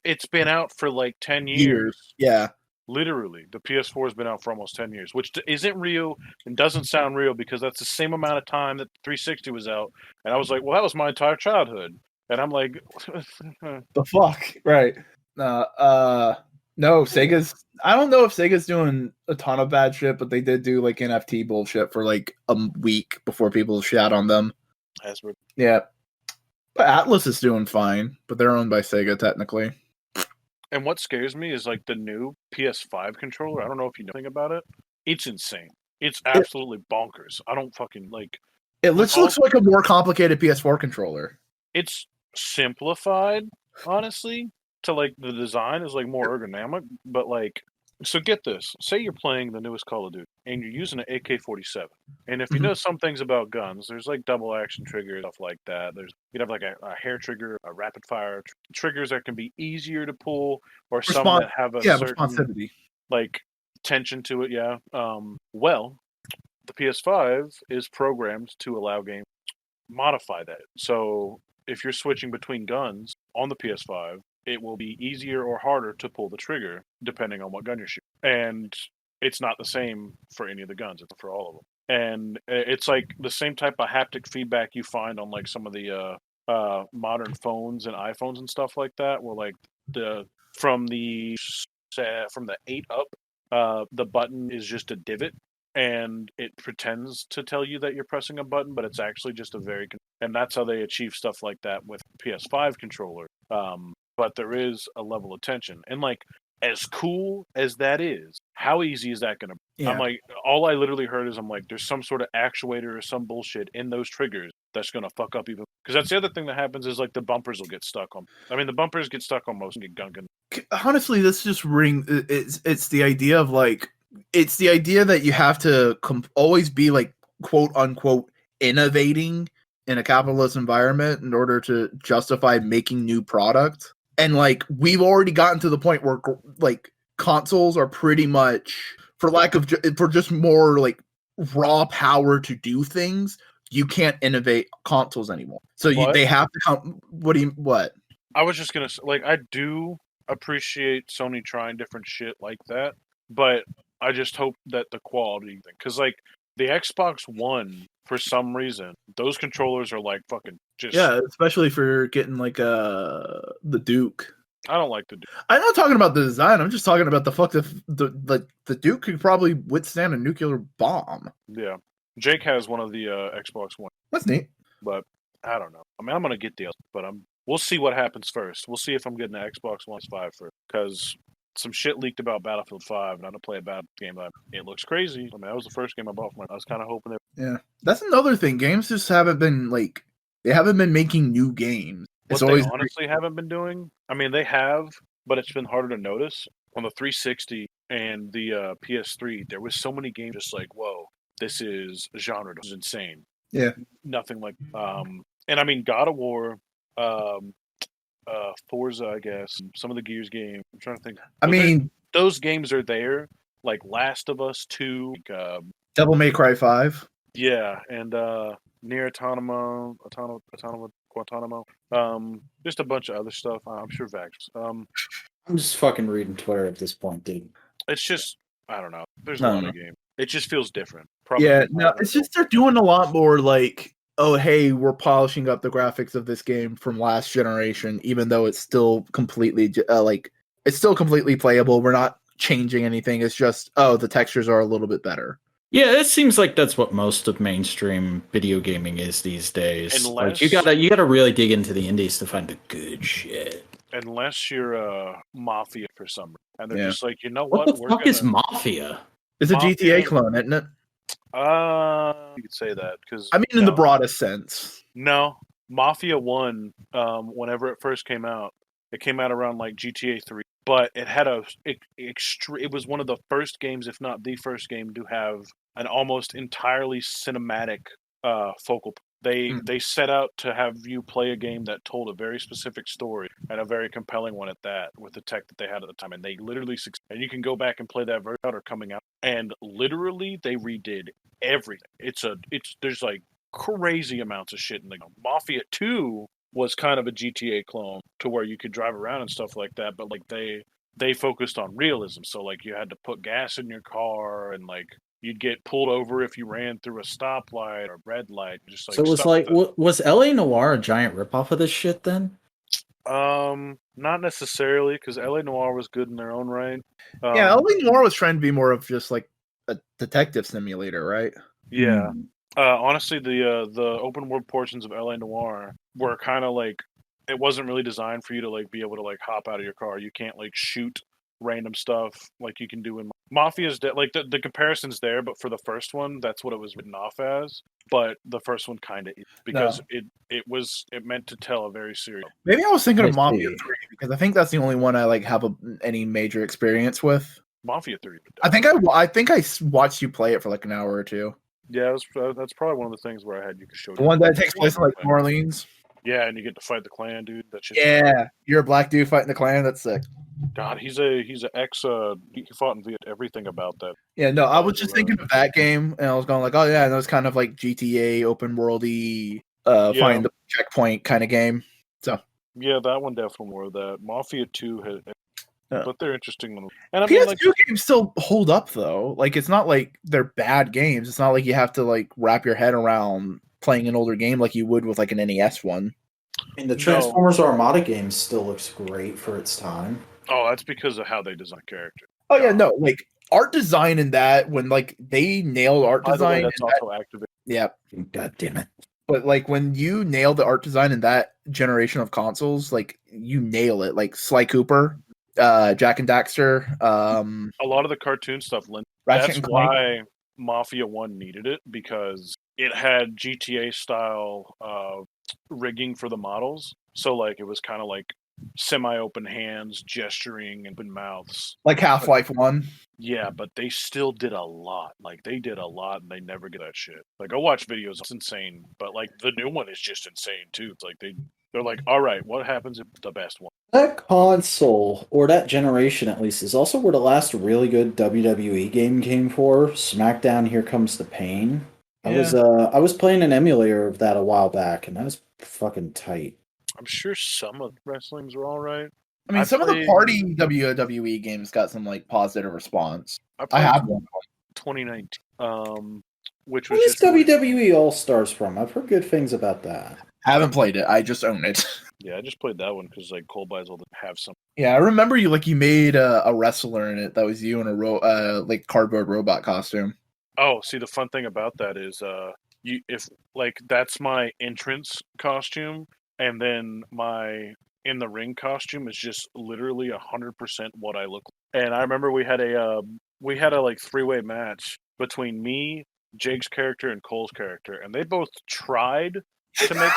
It's been out for like 10 years. Years. Yeah. Literally, the PS4 has been out for almost 10 years, which isn't real and doesn't sound real because that's the same amount of time that the 360 was out. And I was like, well, that was my entire childhood. And I'm like, The fuck? Right. No, Sega's. I don't know if Sega's doing a ton of bad shit, but they did do like NFT bullshit for like a week before people shat on them. Hasbro. Yeah. But Atlas is doing fine, but they're owned by Sega technically. And what scares me is like the new PS5 controller. I don't know if you know anything about it. It's insane. It's absolutely bonkers. I don't fucking like. It looks like a more complicated PS4 controller. It's simplified, honestly, to like the design is like more ergonomic, but like, so get this. Say you're playing the newest Call of Duty and you're using an AK-47. And if you know some things about guns, there's like double action triggers, stuff like that. You'd have like a hair trigger, a rapid fire triggers that can be easier to pull, or some that have a certain responsivity, like tension to it. Yeah. Well, the PS5 is programmed to allow games modify that. So if you're switching between guns on the PS5, it will be easier or harder to pull the trigger depending on what gun you're shooting. And it's not the same for any of the guns, it's for all of them. And it's like the same type of haptic feedback you find on like some of the modern phones and iPhones and stuff like that, where like from the 8 up, the button is just a divot and it pretends to tell you that you're pressing a button, but it's actually just and that's how they achieve stuff like that with PS5 controller. But there is a level of tension, and like as cool as that is, how easy is that going to be? Yeah. I'm like, all I literally heard is I'm like, there's some sort of actuator or some bullshit in those triggers that's going to fuck up even, because that's the other thing that happens is like the bumpers will get stuck on. I mean, the bumpers get stuck on most and get gunking. Honestly, this just it's the idea of like, it's the idea that you have to always be like quote unquote innovating in a capitalist environment in order to justify making new product. And like, we've already gotten to the point where like consoles are pretty much, for just more like raw power to do things, you can't innovate consoles anymore. So they have to come. What? I was just gonna say, like, I do appreciate Sony trying different shit like that, but I just hope that the quality thing, because like the Xbox One, for some reason, those controllers are like fucking just. Yeah, especially for getting like the Duke. I don't like the Duke. I'm not talking about the design. I'm just talking about the fact that the Duke could probably withstand a nuclear bomb. Yeah, Jake has one of the Xbox One. That's neat. But I don't know. I mean, I'm gonna get the other, but we'll see what happens first. We'll see if I'm getting an Xbox One 5 first, because some shit leaked about Battlefield 5, and I don't play a bad game. It looks crazy. I mean, that was the first game I bought for my. I was kind of hoping that. Yeah, that's another thing. Games just haven't been like, they haven't been making new games. What they honestly haven't been doing. I mean, they have, but it's been harder to notice. On the 360 and the PS3, there was so many games just like, whoa, this is a genre. This is insane. Yeah. Nothing like, and I mean, God of War, Forza, I guess, some of the Gears game. I'm trying to think. I mean, those games are there, like Last of Us 2, Devil May Cry 5. Yeah, and Nier Automata, Guantanamo, just a bunch of other stuff. I'm sure Vax. I'm just fucking reading Twitter at this point, dude. It's just, I don't know. There's a lot of games. It just feels different. Probably it's just they're doing a lot more like, oh, hey, we're polishing up the graphics of this game from last generation, even though it's still completely it's still completely playable. We're not changing anything. It's just, oh, the textures are a little bit better. Yeah, it seems like that's what most of mainstream video gaming is these days. Unless, like you gotta really dig into the indies to find the good shit. Unless you're Mafia for some reason, and they're just like, you know what? What the fuck is Mafia? It's a GTA clone, isn't it? You could say that, because I mean, in the broadest sense. No, Mafia 1, whenever it first came out, it came out around like GTA 3, but it had it was one of the first games, if not the first game, to have an almost entirely cinematic focal point. They set out to have you play a game that told a very specific story and a very compelling one at that, with the tech that they had at the time, and they literally and you can go back and play that version or coming out, and literally they redid everything. There's like crazy amounts of shit in the game. Mafia 2 was kind of a GTA clone to where you could drive around and stuff like that, but like they focused on realism. So like you had to put gas in your car, and like you'd get pulled over if you ran through a stoplight or red light, just like So it was stuff like, that, was LA Noir a giant ripoff of this shit then? not necessarily, because LA Noir was good in their own right. Yeah, LA Noir was trying to be more of just like a detective simulator, right? Yeah. Honestly, the open world portions of LA Noir were kind of like, it wasn't really designed for you to like be able to like hop out of your car. You can't like shoot random stuff like you can do in Mafia's. Like the comparison's there, but for the first one, that's what it was written off as. But the first one kind of, because it meant to tell a very serious. Maybe I was thinking I of Mafia see. 3 because I think that's the only one I like have any major experience with. Mafia 3. I think I watched you play it for like an hour or two. Yeah, that's probably one of the things where I had you could show The one that takes place in like New Orleans. Yeah, and you get to fight the clan, dude. That shit's Yeah, you're a black dude fighting the clan. That's sick. God, he's an ex. He fought in Viet. Everything about that. Yeah, no, I was just thinking of that game, and I was going like, oh yeah, that was kind of like GTA open worldy, find the checkpoint kind of game. So yeah, that one definitely more of that. Mafia 2 had, but they're interesting. And I PS2 mean, like, games still hold up though. Like it's not like they're bad games. It's not like you have to like wrap your head around playing an older game like you would with like an NES one. I mean, the Transformers Armada game still looks great for its time. Oh, that's because of how they design characters. Oh yeah, no, like art design in that when like they nailed art design. That's also activated. Yeah, God damn it. But like when you nail the art design in that generation of consoles, like you nail it. Like Sly Cooper, Jack and Daxter, a lot of the cartoon stuff. That's why Mafia 1 needed it, because it had GTA style rigging for the models. So like it was kind of like semi-open hands, gesturing, and open mouths. Like Half-Life 1. Yeah, but they still did a lot. Like they did a lot, and they never get that shit. Like I watch videos, it's insane. But like the new one is just insane too. It's like they're like, all right, what happens if the best one? That console, or that generation at least, is also where the last really good WWE game came for. SmackDown Here Comes the Pain. Yeah. I was playing an emulator of that a while back, and that was fucking tight. I'm sure some of the wrestlings were all right. I mean, some of the party WWE games got some like positive response. I have one. 2019. Which was Where's WWE All Stars from? I've heard good things about that. Haven't played it. I just own it. Yeah, I just played that one because like Cold Buys will have some. Yeah, I remember you made a wrestler in it. That was you in a like cardboard robot costume. Oh, see, the fun thing about that is if like that's my entrance costume, and then my in the ring costume is just literally 100% what I look like. And I remember we had a like 3-way match between me, Jake's character, and Cole's character, and they both tried to make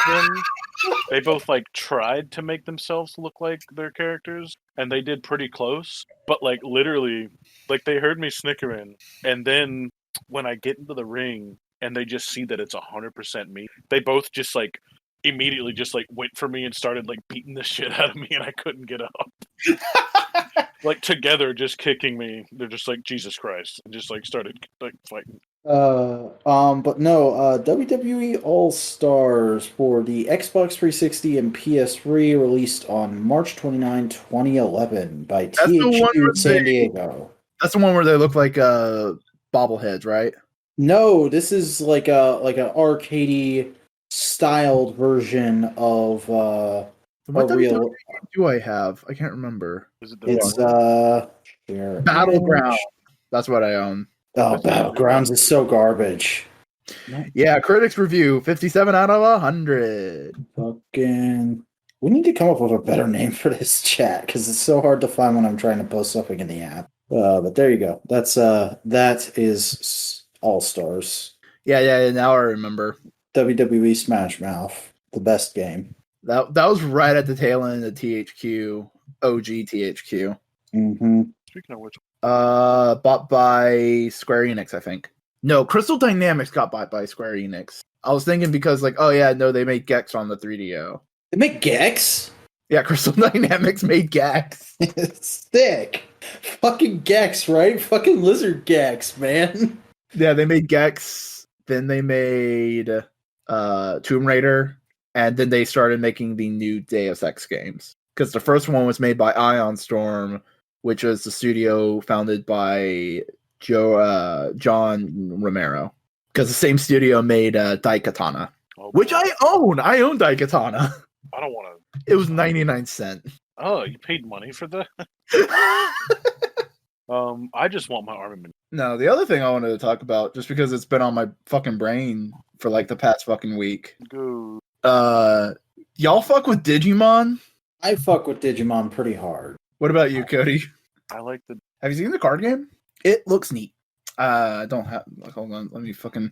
they both like tried to make themselves look like their characters, and they did pretty close, but like literally like they heard me snickering, and then when I get into the ring and they just see that it's 100% me, they both just like immediately just like went for me and started like beating the shit out of me, and I couldn't get up. Like together, just kicking me. They're just like, Jesus Christ, and just like started like fighting. But no, WWE All Stars for the Xbox 360 and PS3 released on March 29, 2011 by THQ San Diego. That's the one where they look like bobbleheads, right? No, this is like an arcadey styled version of what real. Do I have? I can't remember. It's Battleground. That's what I own. Oh, Battlegrounds is so garbage. Yeah, critics review 57 out of 100. Fucking. We need to come up with a better name for this chat because it's so hard to find when I'm trying to post something in the app. But there you go. That is All Stars. Yeah. Now I remember. WWE Smash Mouth. The best game. That was right at the tail end of THQ, OG THQ. Mm-hmm. Speaking of which, Bought by Square Enix, I think. No, Crystal Dynamics got bought by Square Enix. I was thinking because, like, oh yeah, no, they made Gex on the 3DO. They make Gex? Yeah, Crystal Dynamics made Gex. Sick. Fucking Gex, right? Fucking Lizard Gex, man. Yeah, they made Gex. Then they made Tomb Raider, and then they started making the new Deus Ex games. Because the first one was made by Ion Storm, which was the studio founded by John Romero. Because the same studio made Daikatana, which I own. I own Daikatana. I don't want to. It was 99¢. Oh, you paid money for that? I just want my armament. No, the other thing I wanted to talk about, just because it's been on my fucking brain for like the past fucking week. Go. Y'all fuck with Digimon? I fuck with Digimon pretty hard. What about you, Cody? I like the. Have you seen the card game? It looks neat. I don't have. Hold on. Let me fucking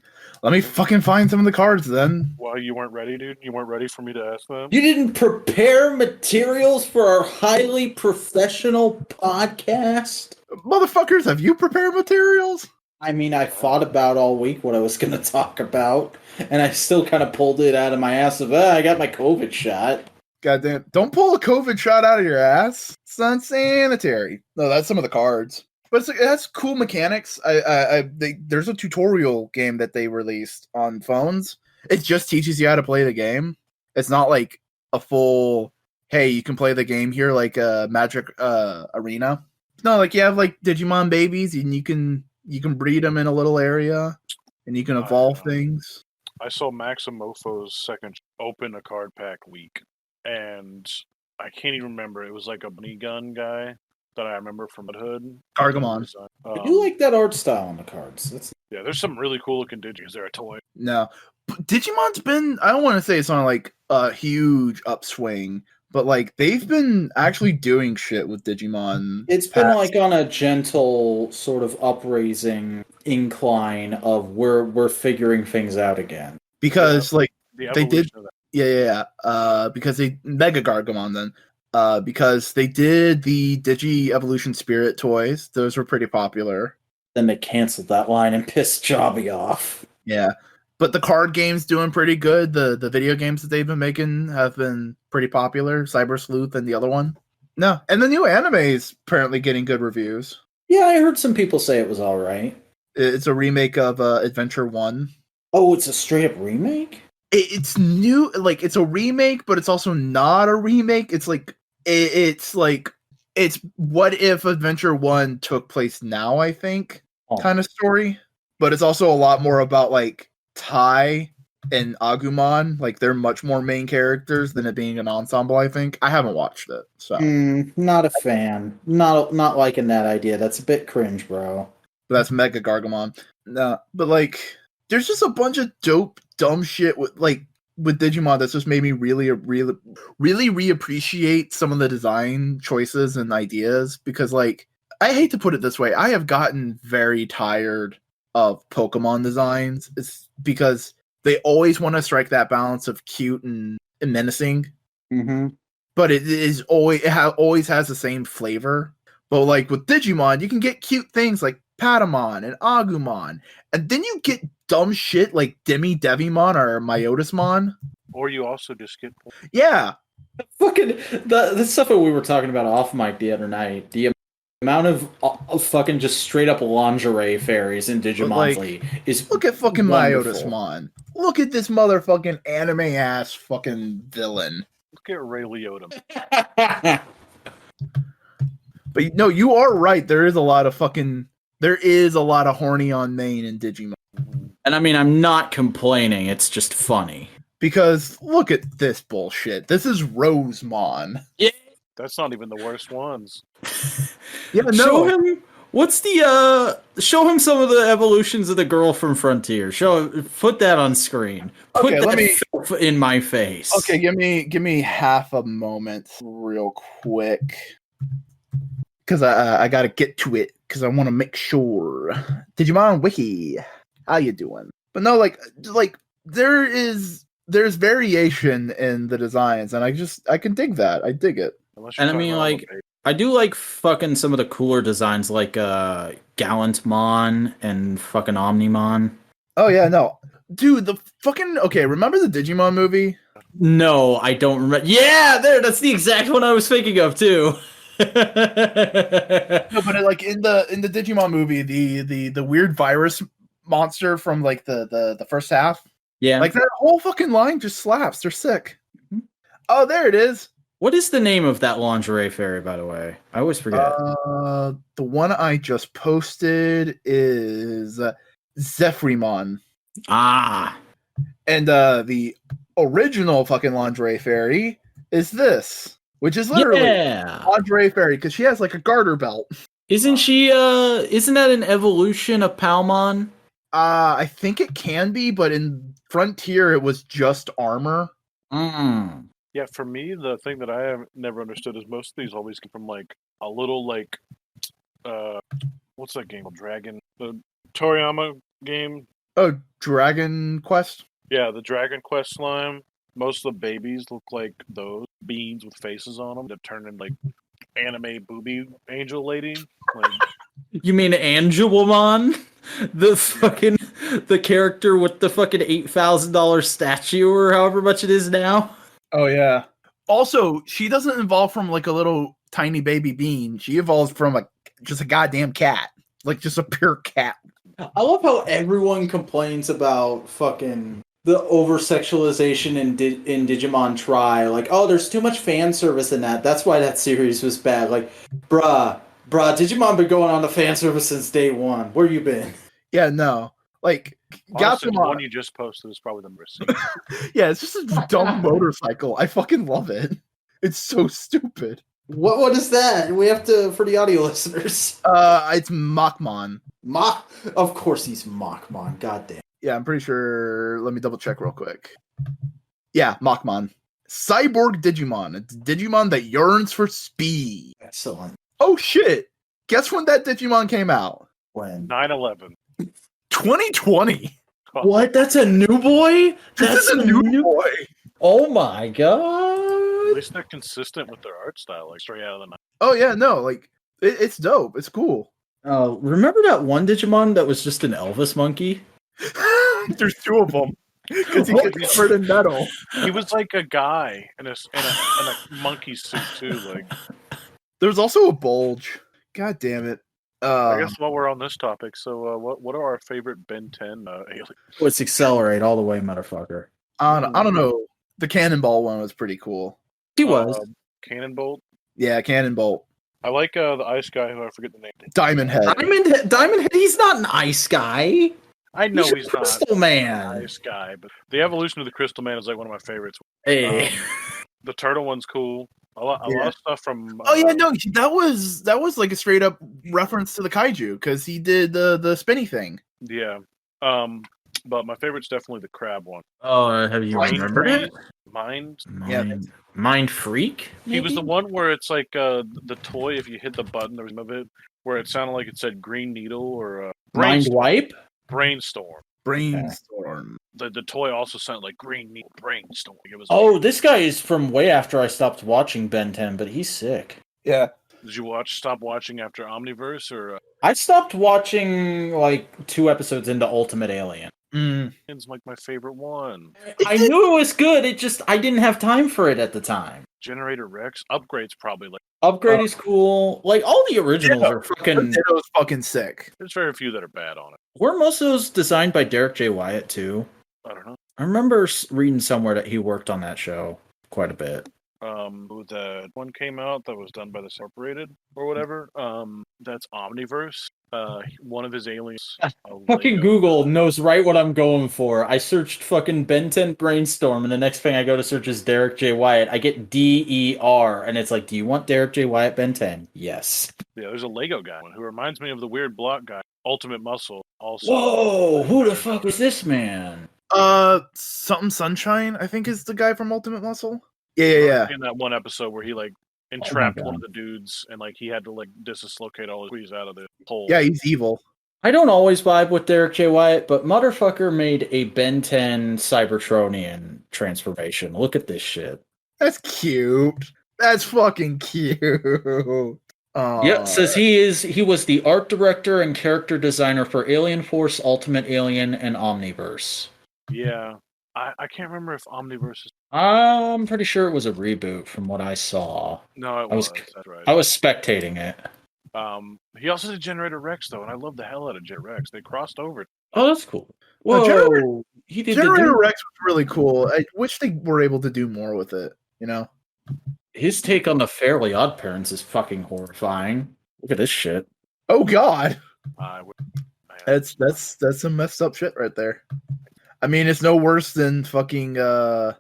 find some of the cards then. Well, you weren't ready, dude. You weren't ready for me to ask them. You didn't prepare materials for our highly professional podcast? Motherfuckers, have you prepared materials? I mean, I thought about all week what I was going to talk about, and I still kind of pulled it out of my ass of, I got my COVID shot. Goddamn! Don't pull a COVID shot out of your ass. It's unsanitary. No, that's some of the cards. But it has cool mechanics. There's a tutorial game that they released on phones. It just teaches you how to play the game. It's not like a full, hey, you can play the game here like a Magic Arena. No, like you have like Digimon babies, and you can breed them in a little area, and you can evolve things. I saw Maximofo's second open a card pack week, and I can't even remember. It was like a bunny gun guy that I remember from Hood. Gargamon. I do like that art style on the cards. Yeah, there's some really cool looking Digis. They're a toy. No. But Digimon's been, I don't want to say it's on like a huge upswing, but like they've been actually doing shit with Digimon. It's been like on a gentle sort of upraising incline of we're figuring things out again. Because like they did, of that. because they Mega Gargamon then. Because they did the Digi Evolution Spirit toys. Those were pretty popular. Then they canceled that line and pissed Jobby off. Yeah. But the card game's doing pretty good. The video games that they've been making have been pretty popular. Cyber Sleuth and the other one. No. And the new anime is apparently getting good reviews. Yeah, I heard some people say it was alright. It's a remake of Adventure 1. Oh, it's a straight up remake? It's new. Like, it's a remake, but it's also not a remake. It's like it's what if Adventure 1 took place now, I think, kind of story. But it's also a lot more about, like, Tai and Agumon. Like, they're much more main characters than it being an ensemble, I think. I haven't watched it, so. Not a fan. Not liking that idea. That's a bit cringe, bro. But that's Mega Gargamon. No, but, like, there's just a bunch of dope, dumb shit with Digimon that's just made me really reappreciate some of the design choices and ideas, because like I hate to put it this way, I have gotten very tired of Pokemon designs. It's because they always want to strike that balance of cute and menacing. Mm-hmm. But it always has the same flavor. But like with Digimon, you can get cute things like Patamon and Agumon, and then you get dumb shit like Devimon or Myotismon. Or you also just get... Yeah. Fucking the stuff that we were talking about off mic the other night. The amount of fucking just straight up lingerie fairies in Digimon League is look at fucking wonderful. Myotismon. Look at this motherfucking anime ass fucking villain. Look at Ray Liotta. But no, you are right. There is a lot of horny on main in Digimon. And I mean, I'm not complaining. It's just funny. Because look at this bullshit. This is Rosemon. Yeah. That's not even the worst ones. Yeah, no. Show him show him some of the evolutions of the girl from Frontier. Put that on screen. Put that filth in my face. Okay, give me half a moment real quick. Because I gotta get to it, because I want to make sure. Digimon Wiki, how you doing? But no, like there is there's variation in the designs, and I can dig that. I dig it. Unless you're And I talking mean, about like, I do like fucking some of the cooler designs, like Gallantmon and fucking Omnimon. Oh yeah, no, dude, the fucking okay. Remember the Digimon movie? No, I don't remember. Yeah, that's the exact one I was thinking of too. No, but like in the Digimon movie, the weird virus monster from like the first half, Yeah. like that whole fucking line just slaps. They're sick. Oh, there it is. What is the name of that lingerie fairy, by the way? I always forget. The one I just posted is Zephyrimon. Ah. And the original fucking lingerie fairy is this, which is literally lingerie fairy because she has like a garter belt. Isn't she isn't that an evolution of Palmon? I think it can be, but in Frontier it was just armor. Yeah, for me, the thing that I have never understood is most of these always come from like a little like what's that game called? Dragon, the Toriyama game. Oh, Dragon Quest? Yeah, the Dragon Quest slime. Most of the babies look like those beans with faces on them that turn into like anime booby angel lady. Like, You mean Angelomon? The fucking the character with the fucking $8,000 statue or however much it is now? Oh yeah. Also, she doesn't evolve from like a little tiny baby bean. She evolves from just a goddamn cat. Like just a pure cat. I love how everyone complains about fucking the over-sexualization in Digimon Tri. Like, oh, there's too much fan service in that. That's why that series was bad. Like, bruh, Digimon been going on the fan service since day one. Where you been? Yeah, no. Like, honestly, the Gatomon. one you just posted is probably the worst. Yeah, it's just a dumb motorcycle. I fucking love it. It's so stupid. What is that? We have to, for the audio listeners. It's Machmon. Of course he's Machmon. Goddamn. Yeah, I'm pretty sure. Let me double check real quick. Yeah, Machmon. Cyborg Digimon. It's a Digimon that yearns for speed. Excellent. Oh shit! Guess when that Digimon came out? When? 9/11. 2020. What? That's a new boy? This is a new boy. Oh my god. At least they're consistent with their art style, like straight out of the night. Oh yeah, no, like it's dope. It's cool. Remember that one Digimon that was just an Elvis monkey? There's two of them because he gets covered in metal. He was like a guy in a monkey suit too. Like, there's also a bulge. God damn it. I guess while we're on this topic, so what are our favorite Ben 10 aliens? Let's accelerate all the way, motherfucker. I don't know. The Cannonball one was pretty cool. He was. Cannonbolt. Yeah, Cannonbolt. I like the ice guy who I forget the name. Diamond Head. Diamond Head. He's not an ice guy. I know he's not Crystal Man. a nice guy, but the evolution of the Crystal Man is like one of my favorites. Hey. The turtle one's cool. A lot of stuff from. Oh yeah, no, that was like a straight up reference to the kaiju because he did the spinny thing. Yeah. But my favorite's definitely the crab one. Oh, have you remembered it? Mind Freak? Maybe? He was the one where it's like the toy. If you hit the button, there was of it where it sounded like it said Green Needle or Mind Wipe. Brainstorm. The toy also sounded like Green Needle Brainstorm. It was. Oh, this guy is from way after I stopped watching Ben 10, but he's sick. Yeah. Did you stop watching after Omniverse or? I stopped watching like 2 episodes into Ultimate Alien. It's like my favorite one. I knew it was good. It just I didn't have time for it at the time. Generator Rex Upgrade's probably like. Upgrade is cool. Like all the originals are fucking. It was fucking sick. There's very few that are bad on it. Were most of those designed by Derek J. Wyatt too? I don't know. I remember reading somewhere that he worked on that show quite a bit. The one came out that was done by the Separated or whatever. That's Omniverse. One of his aliens. Fucking Google knows right what I'm going for. I searched fucking Ben 10 Brainstorm, and the next thing I go to search is Derek J. Wyatt. I get DER, and it's like, do you want Derek J. Wyatt Ben 10? Yes. Yeah, there's a Lego guy who reminds me of the weird block guy, Ultimate Muscle. Also. Whoa, who the fuck was this man? Something Sunshine, I think is the guy from Ultimate Muscle. Yeah. In that one episode where he like entrapped one of the dudes and like he had to like dislocate all his squeeze out of the hole. Yeah, he's evil. I don't always vibe with Derek J. Wyatt, but motherfucker made a Ben 10 Cybertronian transformation. Look at this shit. That's cute. That's fucking cute. Yeah, says he was the art director and character designer for Alien Force, Ultimate Alien, and Omniverse. Yeah. I can't remember if Omniverse is... I'm pretty sure it was a reboot from what I saw. No, it was. That's right. I was spectating it. He also did Generator Rex, though, and I love the hell out of Jet Rex. They crossed over. Oh, that's cool. Whoa, he did Generator Rex was really cool. I wish they were able to do more with it, you know? His take on the Fairly Odd Parents is fucking horrifying. Look at this shit. Oh god. That's some messed up shit right there. I mean, it's no worse than fucking the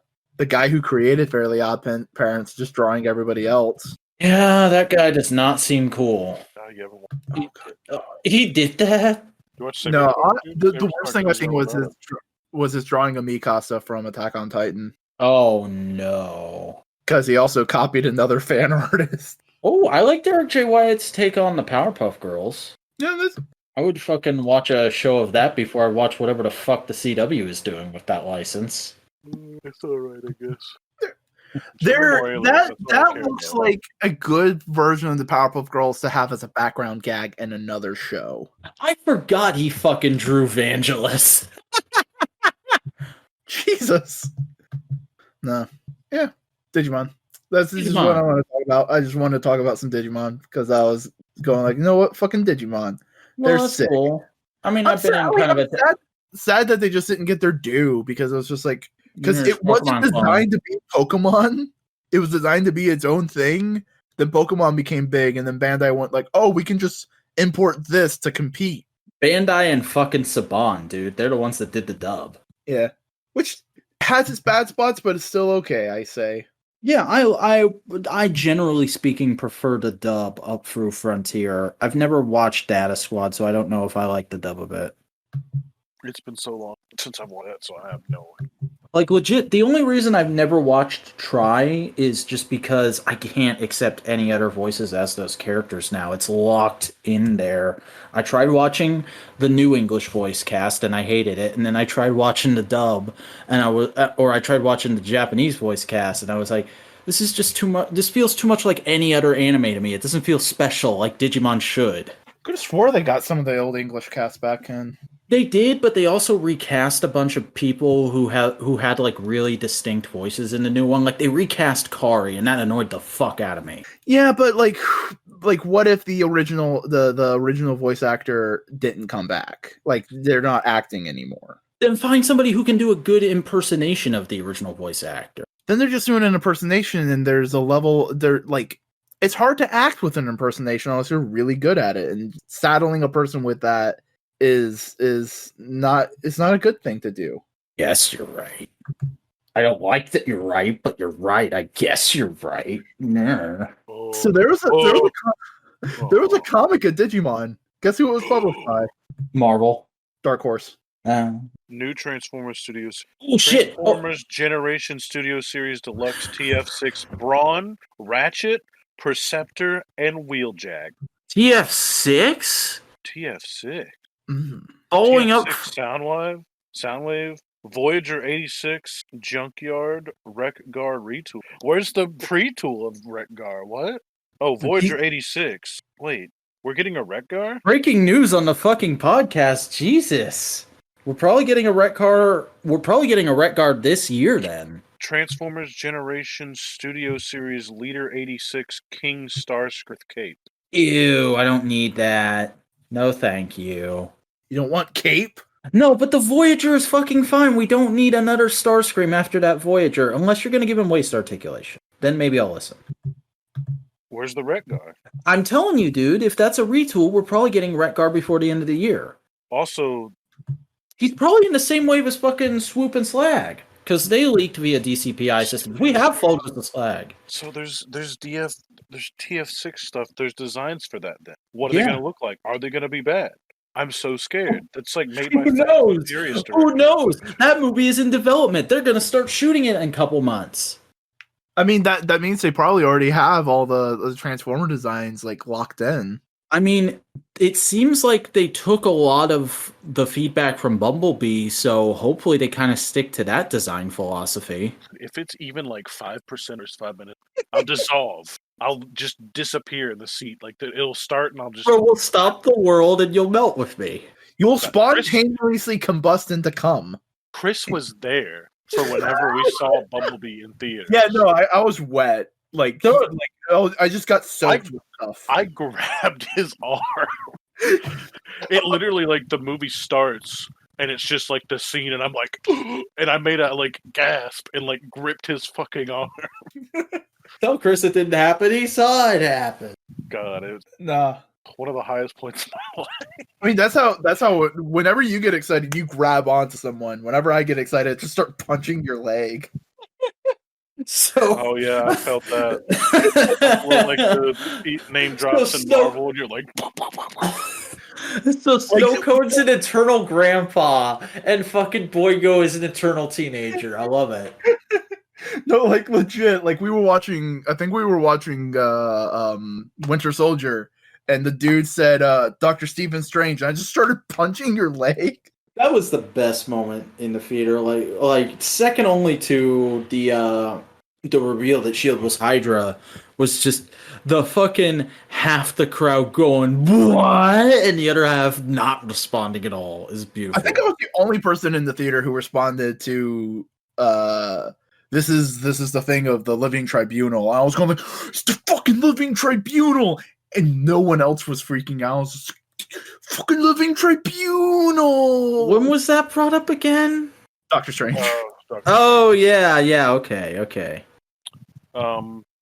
guy who created Fairly Odd Parents just drawing everybody else. Yeah, that guy does not seem cool. He did that? No, the worst thing I think was his drawing of Mikasa from Attack on Titan. Oh no. Because he also copied another fan artist. Oh, I like Derek J. Wyatt's take on the Powerpuff Girls. Yeah, I would fucking watch a show of that before I watch whatever the fuck the CW is doing with that license. It's alright, I guess. That looks like a good version of the Powerpuff Girls to have as a background gag in another show. I forgot he fucking drew Vangelis. Jesus. No. Yeah. Digimon. This is what I want to talk about. I just wanted to talk about some Digimon because I was going like, you know what? Fucking Digimon. Well, they're sick. Cool. I mean, I've been in kind of a... sad that they just didn't get their due because it was just like... Because it wasn't designed to be Pokemon. It was designed to be its own thing. Then Pokemon became big, and then Bandai went like, oh, we can just import this to compete. Bandai and fucking Saban, dude. They're the ones that did the dub. Yeah. Which has its bad spots, but it's still okay, I say. Yeah, I generally speaking prefer the dub up through Frontier. I've never watched Data Squad, so I don't know if I like the dub of it. It's been so long since I've watched it, so I have no idea. Like, legit, the only reason I've never watched Try is just because I can't accept any other voices as those characters now. It's locked in there. I tried watching the new English voice cast, and I hated it. And then I tried watching the dub, and I tried watching the Japanese voice cast, and I was like, this is just too much. This feels too much like any other anime to me. It doesn't feel special like Digimon should. Could have swore they got some of the old English cast back in. They did, but they also recast a bunch of people who had like really distinct voices in the new one. Like they recast Kari, and that annoyed the fuck out of me. Yeah, but like what if the original the original voice actor didn't come back? Like they're not acting anymore. Then find somebody who can do a good impersonation of the original voice actor. Then they're just doing an impersonation, and there's a level. They're like, it's hard to act with an impersonation unless you're really good at it, and saddling a person with that is not a good thing to do. Yes, you're right. I don't like that you're right, but you're right. I guess you're right. Nah. So there was a comic of Digimon. Guess who it was published by? Marvel. Dark Horse. New Transformers Studios. Oh shit! Transformers Generation Studio Series Deluxe TF6 Brawn, Ratchet, Perceptor, and Wheeljack. TF6? TF6. Boing up. Soundwave, Voyager 86, Junkyard, Wreck-Gar Retool. Where's the pre-tool of Wreck-Gar? What? Oh, Voyager 86. Wait, we're getting a Wreck-Gar? Breaking news on the fucking podcast. Jesus. We're probably getting a Wreck-Gar. We're probably getting a Wreck-Gar this year then. Transformers Generation Studio Series Leader 86 King Starscream Cape. Ew, I don't need that. No, thank you. You don't want Cape? No, but the Voyager is fucking fine. We don't need another Starscream after that Voyager, unless you're going to give him waist articulation. Then maybe I'll listen. Where's the Wreck-Gar? I'm telling you, dude, if that's a retool, we're probably getting Wreck-Gar before the end of the year. Also, he's probably in the same wave as fucking Swoop and Slag, because they leaked via DCPI systems. We have photos of Slag. So there's TF6 stuff. There's designs for that then. What are they going to look like? Are they going to be bad? I'm so scared. That's like made by Who knows? Furious Who knows? That movie is in development. They're going to start shooting it in a couple months. I mean, that means they probably already have all the Transformer designs like locked in. I mean, it seems like they took a lot of the feedback from Bumblebee, so hopefully they kind of stick to that design philosophy. If it's even like 5% or 5 minutes, I'll dissolve. I'll just disappear in the seat. Like it'll start, and I'll just. Bro, we'll stop the world and you'll melt with me. You'll Chris- spontaneously combust into cum. Chris was there for whenever we saw Bumblebee in theaters. Yeah, no, I was wet. Like, I just got soaked with stuff. I grabbed his arm. It literally, like, the movie starts and it's just like the scene, and I'm like, and I made a like gasp and like gripped his fucking arm. Tell Chris it didn't happen. He saw it happen. God, it was Nah. one of the highest points in my life. I mean, that's how. Whenever you get excited, you grab onto someone. Whenever I get excited, I just start punching your leg. So, Oh yeah, I felt that. Like the name drops in Marvel, and you're like. So Snowcone's an eternal grandpa, and fucking Boingo is an eternal teenager. I love it. No, like legit. Like we were watching. I think we were watching Winter Soldier, and the dude said, "Dr. Stephen Strange." And I just started punching your leg. That was the best moment in the theater. Like second only to the reveal that Shield was Hydra was just the fucking half the crowd going what, and the other half not responding at all is beautiful. I think I was the only person in the theater who responded to this is the thing of the Living Tribunal. I was going like, it's the fucking Living Tribunal, and no one else was freaking out. I was just fucking Living Tribunal. When was that brought up again? Doctor Strange. Oh yeah, okay.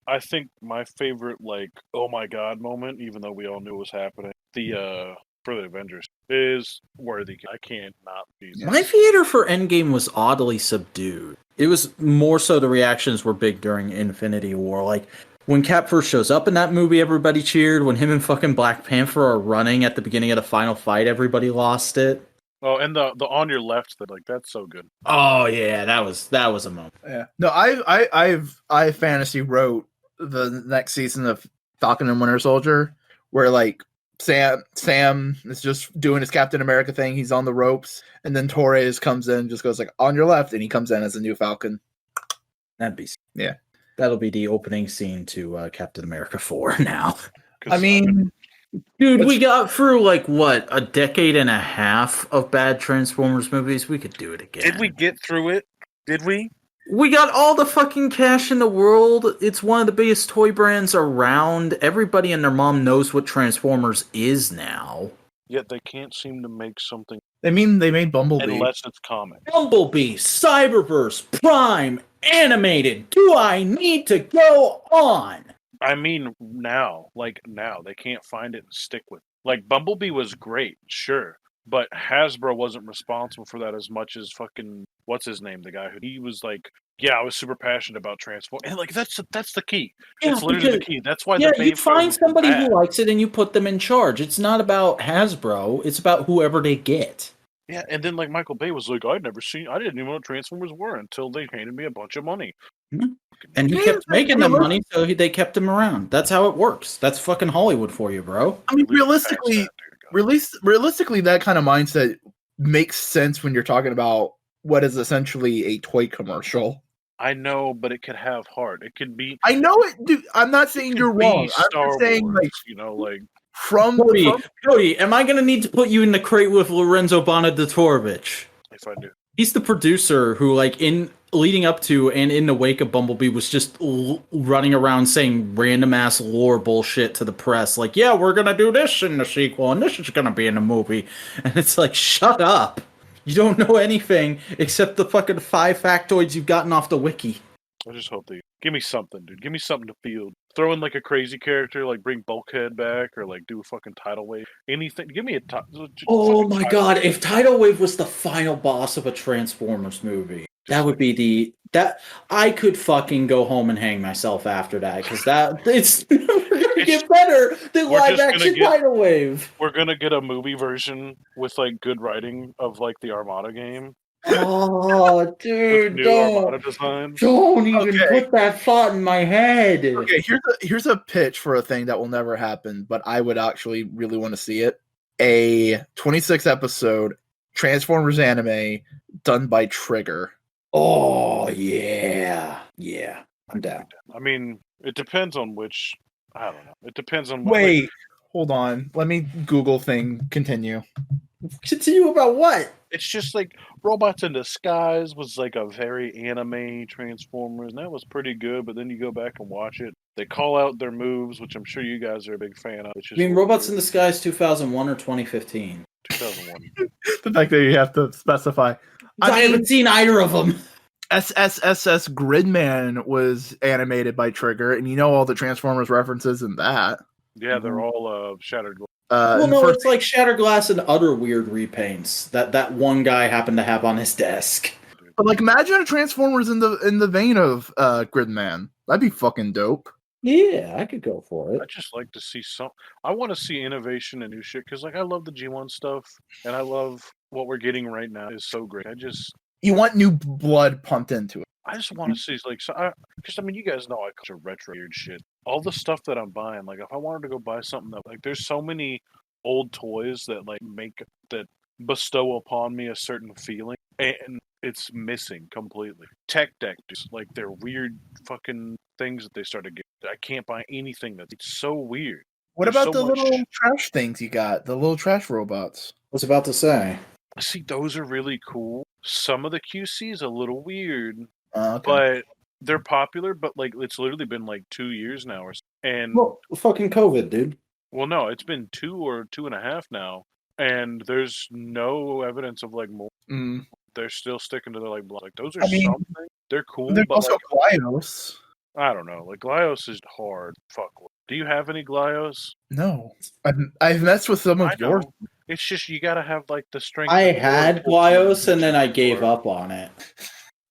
I think my favorite, like, oh my god moment, even though we all knew it was happening, for the Avengers, is worthy. I can't not be. My theater for Endgame was oddly subdued. It was more so the reactions were big during Infinity War. Like, when Cap first shows up in that movie, everybody cheered. When him and fucking Black Panther are running at the beginning of the final fight, everybody lost it. Oh, and the on your left, that's so good. Oh yeah, that was a moment. Yeah. No, I fantasy wrote the next season of Falcon and Winter Soldier, where like Sam is just doing his Captain America thing. He's on the ropes, and then Torres comes in, just goes like on your left, and he comes in as a new Falcon. That'd be yeah. That'll be the opening scene to Captain America 4 now. I mean, dude, we got through like what, a decade and a half of bad Transformers movies. We could do it again. Did we get through it? Did we? We got all the fucking cash in the world. It's one of the biggest toy brands around. Everybody and their mom knows what Transformers is now. Yet they can't seem to make something. They made Bumblebee. Unless it's comic. Bumblebee, Cyberverse, Prime, animated. Do I need to go on? I mean, now. They can't find it and stick with it. Like, Bumblebee was great, sure. But Hasbro wasn't responsible for that as much as fucking what's his name, the guy who he was like, yeah, I was super passionate about Transform, and like that's the key. Yeah, it's literally the key. That's why. You find somebody who likes it and you put them in charge. It's not about Hasbro. It's about whoever they get. Yeah, and then like Michael Bay was like, I didn't even know what Transformers were until they handed me a bunch of money. Mm-hmm. And he kept making them money, so they kept him around. That's how it works. That's fucking Hollywood for you, bro. I mean, realistically, that kind of mindset makes sense when you're talking about what is essentially a toy commercial. I know, but it could have heart. It could be. I know it, dude. I'm not saying you're wrong. I'm just saying, Wars, like Cody, am I going to need to put you in the crate with Lorenzo Bonadatorovich? If I do. He's the producer who, like, in leading up to and in the wake of Bumblebee was just running around saying random ass lore bullshit to the press. Like, yeah, we're going to do this in the sequel and this is going to be in the movie. And it's like, shut up. You don't know anything except the fucking 5 factoids you've gotten off the wiki. I just hope they give me something, dude. Give me something to feel. Throw in like a crazy character, like bring Bulkhead back, or like do a fucking Tidal Wave. Anything. Give me a. Oh my god! If Tidal Wave was the final boss of a Transformers movie, that would be that I could fucking go home and hang myself after that, because it's never gonna get better than live action Tidal Wave. We're gonna get a movie version with like good writing of like the Armada game. Oh, dude, New Armada designs. don't even Okay. put that thought in my head. Okay, here's a pitch for a thing that will never happen, but I would actually really want to see it. A 26 episode Transformers anime done by Trigger. Oh, yeah. Yeah, I'm down. I mean, it depends on which. I don't know. It depends on what. Wait, hold on. Let me Google thing continue. Continue about what? It's just like Robots in Disguise was like a very anime Transformers, and that was pretty good. But then you go back and watch it, they call out their moves, which I'm sure you guys are a big fan of. Which is I mean, Robots in Disguise 2001 or 2015? 2001. The fact that you have to specify. I haven't seen either of them. SSSS Gridman was animated by Trigger, and you know all the Transformers references in that. Yeah, they're all Shattered Glass. Well, no, it's like Shattered Glass and other weird repaints that one guy happened to have on his desk. But like, imagine a Transformers in the vein of Gridman. That'd be fucking dope. Yeah, I could go for it. I just like to see some. I want to see innovation and new shit because, like, I love the G1 stuff, and I love what we're getting right now. Is so great. You want new blood pumped into it. I just want to see like, because I mean, you guys know I culture retro weird shit. All the stuff that I'm buying, like, if I wanted to go buy something that, like, there's so many old toys that like that bestow upon me a certain feeling, and it's missing completely. Tech deck, just like they're weird fucking things that they started getting. I can't buy anything that's so weird. What There's about so the much little trash things you got? The little trash robots. I was about to say. See, those are really cool. Some of the QC is a little weird, Okay. but they're popular. But like, it's literally been like 2 years now, and Well, fucking COVID, dude. well, no, it's been 2 or 2.5 now, and there's no evidence of like more. Mm. They're still sticking to their like those are I mean, something. They're cool, There's but also like, Glyos. I don't know. Like Glyos is hard. Fuck. Do you have any Glyos? No, I've messed with some of I know. yours. It's just you gotta have like the strength. I of had your Glyos and then I gave for- up on it.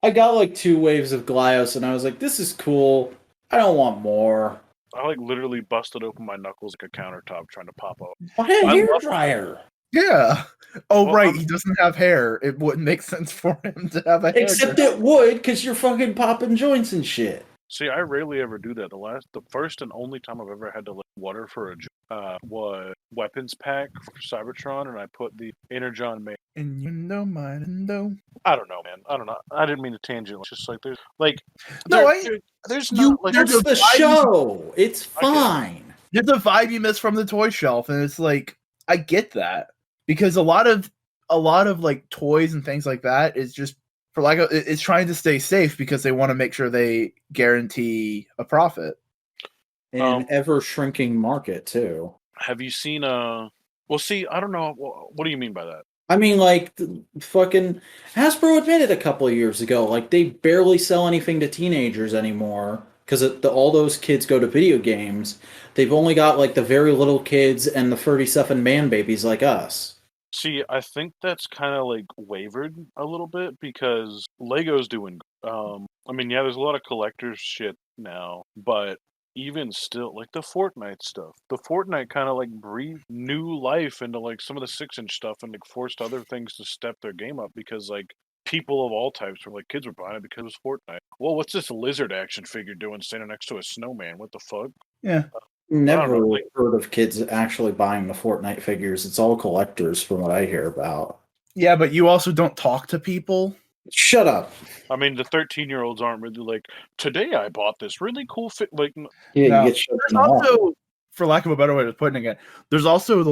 I got like 2 waves of Glyos and I was like, this is cool. I don't want more. I like literally busted open my knuckles like a countertop trying to pop up. Buy a I hair love- dryer. Yeah. Oh, Well, right. He doesn't have hair. It wouldn't make sense for him to have a hair. Except it would, because you're fucking popping joints and shit. See, I rarely ever do that. The first and only time I've ever had to let water for a was weapons pack for Cybertron, and I put the Energon main. And you know mine, no. I don't know, man. I don't know. I didn't mean to tangent. It's just like there's like No, there's you- not like there's That's the show. It's fine. There's a vibe you miss from the toy shelf, and it's like, I get that, because a lot of like toys and things like that is just for like it's trying to stay safe because they want to make sure they guarantee a profit. In an ever shrinking market too. Have you seen well, see, I don't know. What do you mean by that? I mean, like, fucking Hasbro admitted a couple of years ago, like, they barely sell anything to teenagers anymore because all those kids go to video games. They've only got, like, the very little kids and the 37 man babies like us. See, I think that's kind of like wavered a little bit because Lego's doing. I mean, yeah, there's a lot of collectors shit now, but even still, like the Fortnite stuff, the Fortnite kind of like breathed new life into like some of the 6-inch stuff and like forced other things to step their game up because like people of all types were like kids were buying it because it was Fortnite. Well, what's this lizard action figure doing standing next to a snowman? What the fuck? Yeah. Never know, like- heard of kids actually buying the Fortnite figures. It's all collectors from what I hear about. Yeah, but you also don't talk to people. Shut up. I mean, the 13-year-olds aren't really like, today I bought this really cool like. Yeah, No. you get shut There's in the mouth. also, for lack of a better way of putting it, there's also the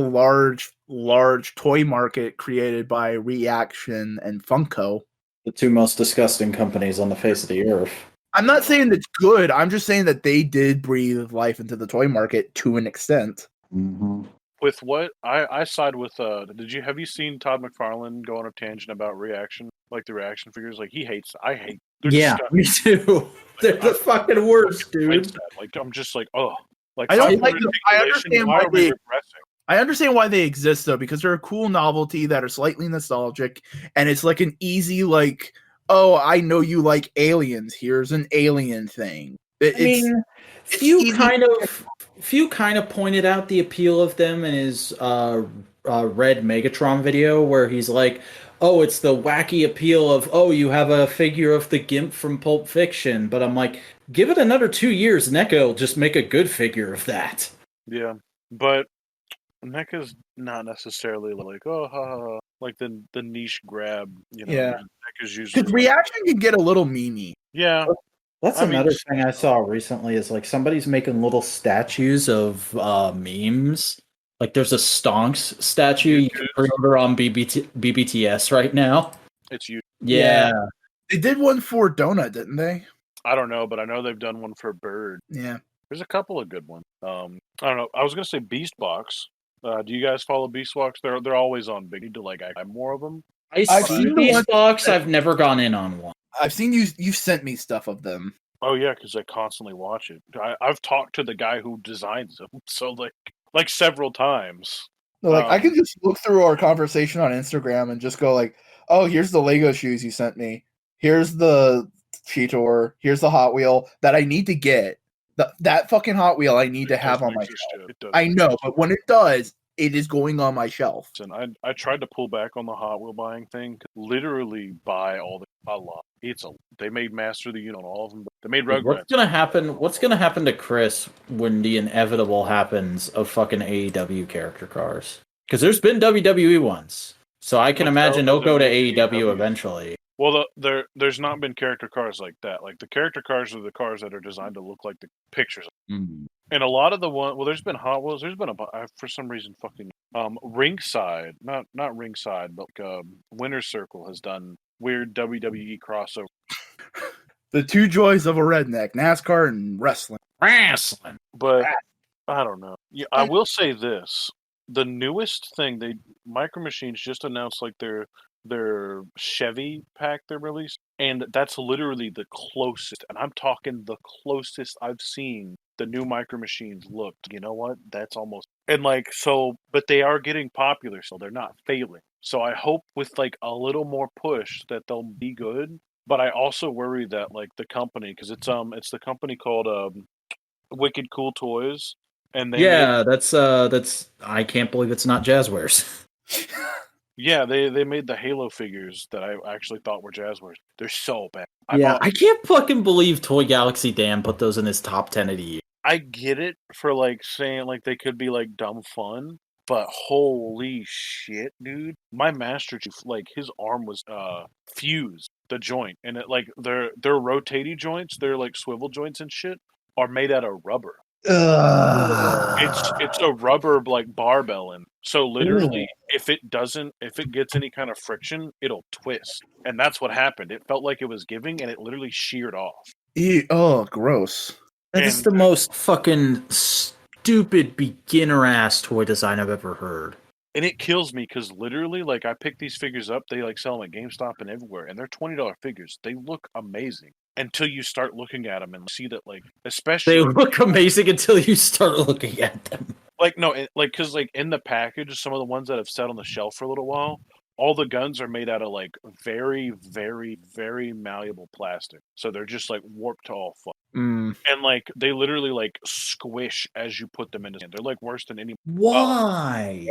large toy market created by Reaction and Funko. The 2 most disgusting companies on the face of the earth. I'm not saying that's good. I'm just saying that they did breathe life into the toy market to an extent. Mm-hmm. With what I side with have you seen Todd McFarlane go on a tangent about Reaction, like the Reaction figures? Like I hate they're Yeah, disgusting. me too. They're the fucking worst, dude. Like I'm just like, oh, like I don't fucking like them. I articulation, understand why why are we they- regressing? I understand why they exist though, because they're a cool novelty that are slightly nostalgic, and it's like an easy like, oh, I know you like aliens. Here's an alien thing. I mean, It's few easy. kind of few kind of pointed out the appeal of them in his Red Megatron video, where he's like, "Oh, it's the wacky appeal of you have a figure of the Gimp from Pulp Fiction," but I'm like, give it another 2 years, NECA will just make a good figure of that. Yeah, but NECA's not necessarily like like the niche grab. Yeah. NECA's usually Because reaction can get a little memey. yeah. That's I mean, another thing I saw recently is like somebody's making little statues of memes. Like there's a Stonks statue you can YouTube, pre-order on BBTS right now. it's you. Yeah. They did one for Donut, didn't they? I don't know, but I know they've done one for Bird. Yeah. There's a couple of good ones. I don't know. I was gonna say Beast Box. Do you guys follow Beast Box? They're always on big. Need to like I have more of them. I've I've seen seen the these one- box. I've never gone in on one. I've seen you sent me stuff of them. Oh yeah, because I constantly watch it. I've talked to the guy who designs them, so like several times. Like I can just look through our conversation on Instagram and just go like, oh, here's the Lego shoes you sent me. Here's the Cheetor. Here's the Hot Wheel that I need to get. That fucking Hot Wheel I need to have on my shelf. I know, but when it does, it is going on my shelf. And I tried to pull back on the Hot Wheel buying thing. Literally buy a lot. They made Master of the Union on all of them. They made Rugrats. What's gonna happen to Chris when the inevitable happens of fucking AEW character cars? Because there's been WWE ones, so I can imagine they'll go to AEW eventually. Well, there's not been character cars like that. Like the character cars are the cars that are designed to look like the pictures. Mm. And a lot of the there's been Hot Wheels. There's been for some reason Ringside, not Ringside, but Winter Circle has done weird WWE crossover. The two joys of a redneck: NASCAR and wrestling. Wrestling, but I don't know. Yeah, I will say this: the newest thing, Micro Machines just announced like their Chevy pack they're released, and that's literally the closest, and I'm talking the closest I've seen the new Micro Machines looked. You know what? That's almost and like so, but they are getting popular, so they're not failing. So I hope with like a little more push that they'll be good. But I also worry that like the company, because it's the company called Wicked Cool Toys, and that's I can't believe it's not Jazzwares. Yeah, they made the Halo figures that I actually thought were Jazzwares. They're so bad. I can't fucking believe Toy Galaxy Dan put those in his top 10 of the year. I get it for like saying like they could be like dumb fun, but holy shit, dude! My Master Chief, like his arm was fused, the joint, and it like their rotating joints, their like swivel joints and shit, are made out of rubber. It's a rubber like barbell, and so literally if it gets any kind of friction, it'll twist, and that's what happened. It felt like it was giving, and it literally sheared off. Oh, gross! That is the most fucking stupid beginner ass toy design I've ever heard. And it kills me because literally, like, I pick these figures up. They like sell them at GameStop and everywhere, and they're $20 figures. They look amazing until you start looking at them and see that, like, especially they look amazing until you start looking at them. Like no, like because like in the package, some of the ones that have sat on the shelf for a little while, all the guns are made out of like very, very, very malleable plastic. So they're just like warped to all fuck. And like they literally like squish as you put them in. They're like worse than any. Why?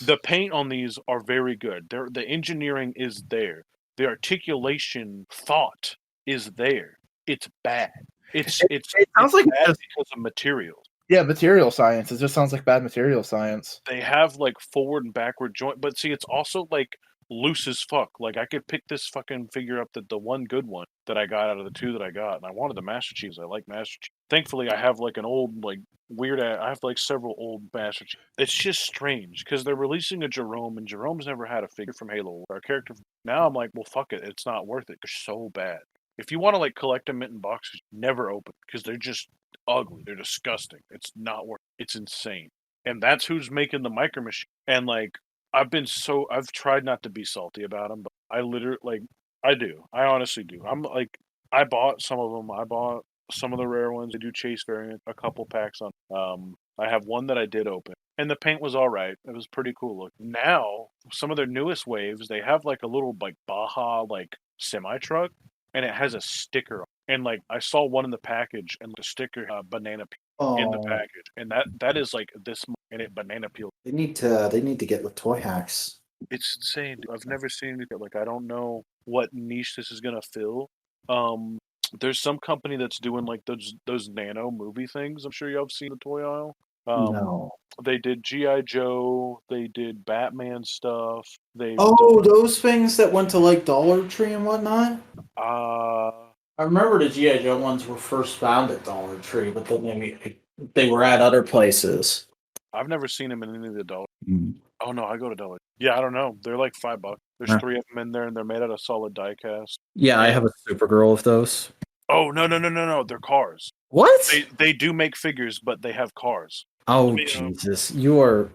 The paint on these are very good. The engineering is there. The articulation thought is there. It's bad. It sounds like bad because of materials. Yeah, material science. It just sounds like bad material science. They have like forward and backward joint, but see, it's also like loose as fuck. Like I could pick this fucking figure up, the one good one that I got out of the two that I got, and I wanted the Master Chiefs. I like Master Chief. Thankfully, I have like an old like weird. I have like several old Master Chiefs. It's just strange because they're releasing a Jerome, and Jerome's never had a figure from Halo or a character. Now I'm like, well, fuck it. It's not worth it. They're so bad. If you want to like collect them in boxes, never open because they're just ugly. They're disgusting. It's not worth. It's insane. And that's who's making the Micro Machine. And like I've tried not to be salty about them, but I literally like I do. I honestly do. I'm like I bought some of them. I bought some of the rare ones. They do chase variant, a couple packs on. I have one that I did open, and the paint was all right. It was pretty cool look. Now some of their newest waves, they have like a little like Baja like semi truck, and it has a sticker. And like I saw one in the package, and the sticker banana. in the Oh, package, and that is like this and it banana peel. they need to get with toy hacks. It's insane. Dude. I've never seen anything like I don't know what niche this is gonna fill. Um, there's some company that's doing like those nano movie things. I'm sure y'all have seen the toy aisle. Um, No. they did GI Joe. They did Batman stuff. They've Oh, done. those things that went to like Dollar Tree and whatnot. Uh, I remember the GI Joe ones were first found at Dollar Tree, but then they were at other places. I've never seen them in any of the Dollar. Mm. Oh no, I go to Dollar. Yeah, I don't know. They're like $5. There's Huh. 3 of them in there, and they're made out of solid die cast. Yeah, I And have a Supergirl of those. oh no, they're cars. What? They do make figures, but they have cars. Let Oh me Jesus, you are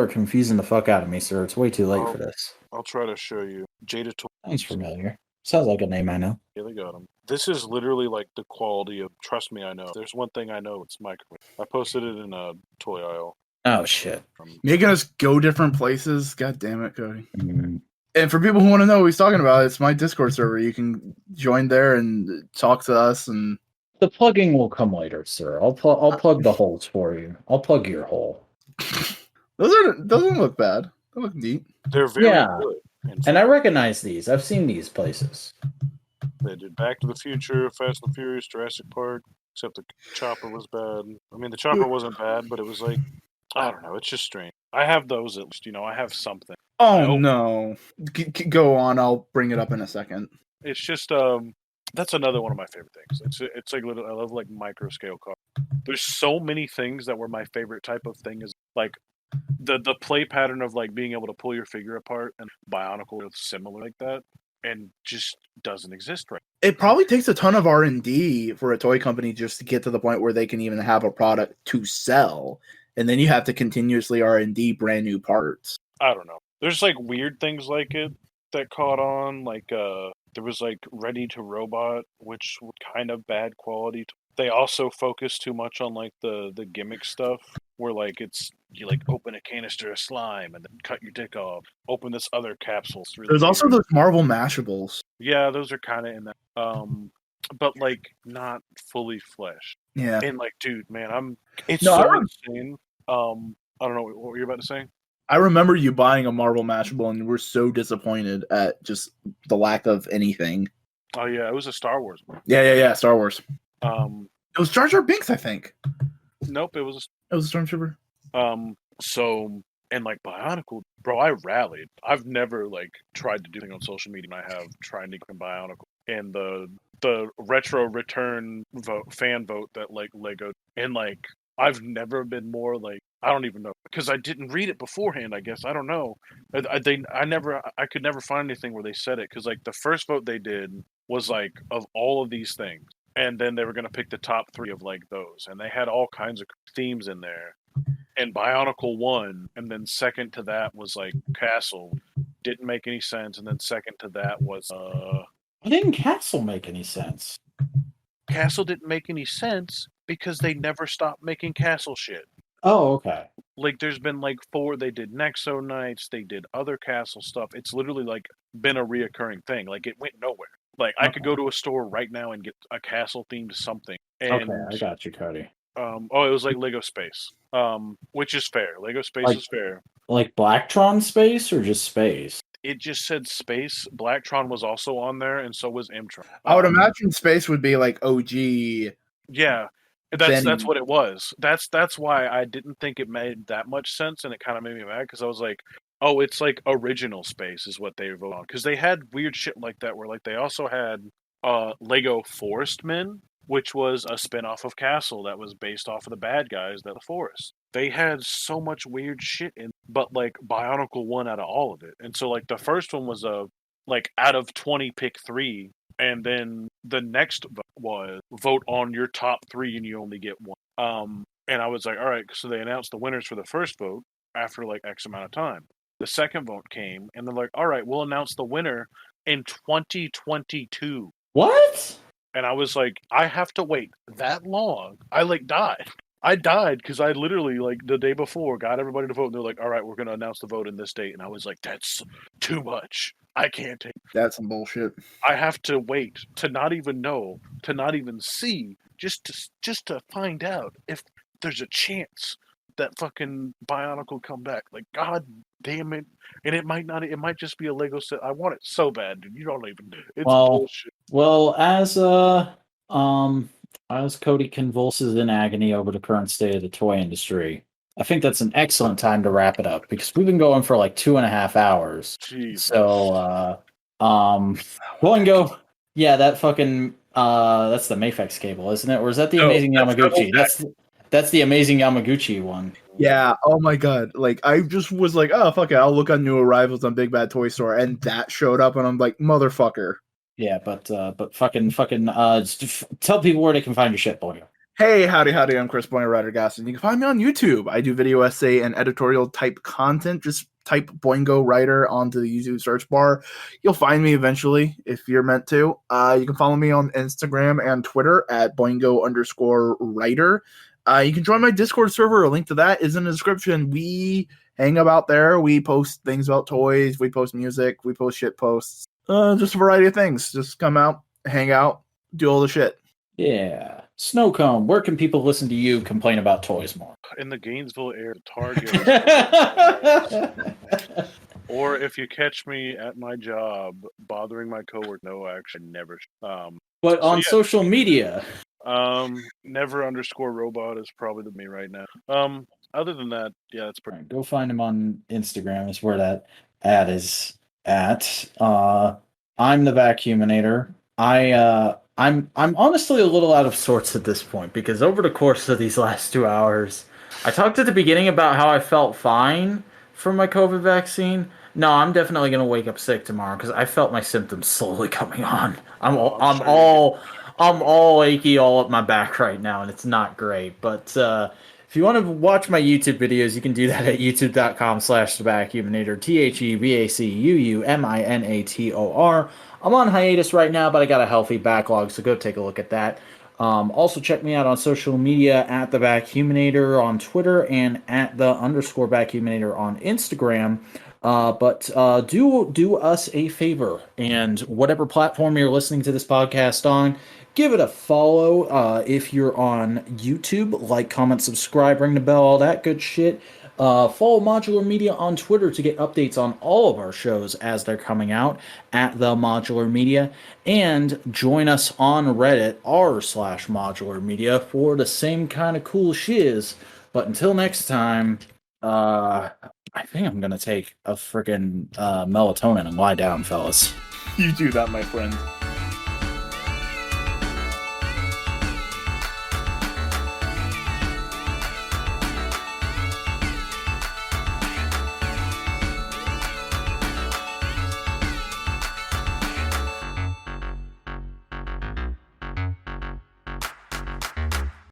confusing the fuck out of me, sir. It's way too late for this. I'll try to show you. Jada Sounds Toys. familiar. Sounds like a name I know. Yeah, they got them. This is literally like the quality of. Trust me, I know. There's one thing I know. It's microwave. I posted it in a toy aisle. Oh shit. Making us go different places. God damn it, Cody. Mm. And for people who want to know what he's talking about, it's my Discord server. You can join there and talk to us. And The plugging will come later, sir. I'll plug the holes for you. I'll plug your hole. those doesn't look bad. They look neat. They're very Yeah. good. And I recognize these. I've seen these places. They did Back to the Future, Fast and Furious, Jurassic Park. Except the chopper was bad. I mean, the chopper wasn't bad, but it was like I don't know. It's just strange. I have those at least. I have something. Oh no. Go on. I'll bring it up in a second. It's just that's another one of my favorite things. It's like I love like micro scale cars. There's so many things that were my favorite type of thing is like the play pattern of like being able to pull your figure apart and Bionicle is similar like that and just doesn't exist right. It probably takes a ton of R&D for a toy company just to get to the point where they can even have a product to sell, and then you have to continuously R&D brand new parts. I don't know. There's like weird things like it that caught on. Like there was like Ready to Robot, which was kind of bad quality. They also focus too much on like the gimmick stuff, where like it's you like open a canister of slime and then cut your dick off. Open this other capsule. It's really There's also weird. those Marvel Mashables. Yeah, those are kind of in that. But like not fully fleshed. Yeah. And like, dude, man, it's No, so I insane. I don't know what were you about to say. I remember you buying a Marvel Mashable and you were so disappointed at just the lack of anything. Oh yeah, it was a Star Wars movie. Yeah. Star Wars. It was Jar Jar Binks, I think. Nope, it was. It was a Stormtrooper. So and like Bionicle, bro, I rallied. I've never like tried to do anything on social media. And I have trying to get Bionicle and the retro return fan vote that like Lego and like I've never been more like I don't even know because I didn't read it beforehand. I guess I don't know. I could never find anything where they said it because like the first vote they did was like of all of these things, and then they were gonna pick the top 3 of like those, and they had all kinds of themes in there. And Bionicle won, and then second to that was like Castle, didn't make any sense, and then second to that was Why didn't Castle make any sense? Castle didn't make any sense because they never stopped making Castle shit. Oh, okay. Like there's been like 4 they did Nexo Nights, they did other Castle stuff. It's literally like been a reoccurring thing. Like it went nowhere. Like I could go to a store right now and get a Castle themed something. And Okay, I got you, Cody. it was like Lego Space. Which is fair. Lego Space is fair. Like Blacktron Space or just Space? It just said Space. Blacktron was also on there, and so was Mtron. I would imagine Space would be like OG. Yeah, that's what it was. That's why I didn't think it made that much sense, and it kind of made me mad because I was like, oh, it's like original Space is what they vote on because they had weird shit like that where like they also had Lego Forest Men, which was a spin-off of Castle that was based off of the bad guys that the Forest. They had so much weird shit in, but like Bionicle won out of all of it. And so like the first one was like out of 20 pick 3, and then the next vote was vote on your top 3 and you only get one. And I was like, all right, so they announced the winners for the first vote after like X amount of time. The second vote came and they're like, all right, we'll announce the winner in 2022. What? And I was like, I have to wait that long. I like died. I died because I literally like the day before got everybody to vote. And they're like, all right, we're going to announce the vote in this date. And I was like, that's too much. I can't take. That's some bullshit. I have to wait to not even know, to not even see, just to find out if there's a chance that fucking Bionic will come back. Like, god damn it. And it might not, it might just be a Lego set. I want it so bad, dude. You don't even, it's bullshit. Well, as Cody convulses in agony over the current state of the toy industry, I think that's an excellent time to wrap it up because we've been going for like 2.5 hours. Jesus. So, Boingo, yeah, that fucking that's the Mafex cable, isn't it? Or is that the Amazing Yamaguchi? That's the Amazing Yamaguchi one. Yeah. Oh my god. Like I just was like, oh fuck it, I'll look on new arrivals on Big Bad Toy Store, and that showed up, and I'm like, motherfucker. Yeah, but fucking tell people where they can find your shit, Boingo. Hey, howdy, I'm Chris Boing, writer Gaston. You can find me on YouTube. I do video essay and editorial type content. Just type Boingo Writer onto the YouTube search bar. You'll find me eventually if you're meant to. You can follow me on Instagram and Twitter at Boingo_writer. You can join my Discord server. A link to that is in the description. We hang about there. We post things about toys. We post music. We post shit posts. Just a variety of things. Just come out, hang out, do all the shit. Yeah. Snowcone, where can people listen to you complain about toys more? In the Gainesville area, Target. Or if you catch me at my job bothering my coworker, no, actually never. But on social media, never_robot is probably me right now. Other than that, yeah, that's pretty. Right, go find him on Instagram. Is where that ad is at. I'm the Vacuuminator. I'm honestly a little out of sorts at this point because over the course of these last 2 hours, I talked at the beginning about how I felt fine from my COVID vaccine. No, I'm definitely gonna wake up sick tomorrow because I felt my symptoms slowly coming on. I'm all achy all up my back right now, and it's not great. But if you want to watch my YouTube videos, you can do that at youtube.com/thevacuuminator, TheBacuuminator. I'm on hiatus right now, but I got a healthy backlog, so go take a look at that. Also, check me out on social media at The Vacuuminator on Twitter and at @the_Vacuuminator on Instagram. But do us a favor, and whatever platform you're listening to this podcast on, give it a follow. If you're on YouTube, like, comment, subscribe, ring the bell, all that good shit. Follow Modular Media on Twitter to get updates on all of our shows as they're coming out at the Modular Media, and join us on Reddit r/Modular Media for the same kind of cool shiz. But until next time, I think I'm gonna take a freaking melatonin and lie down, fellas. You do that, my friend.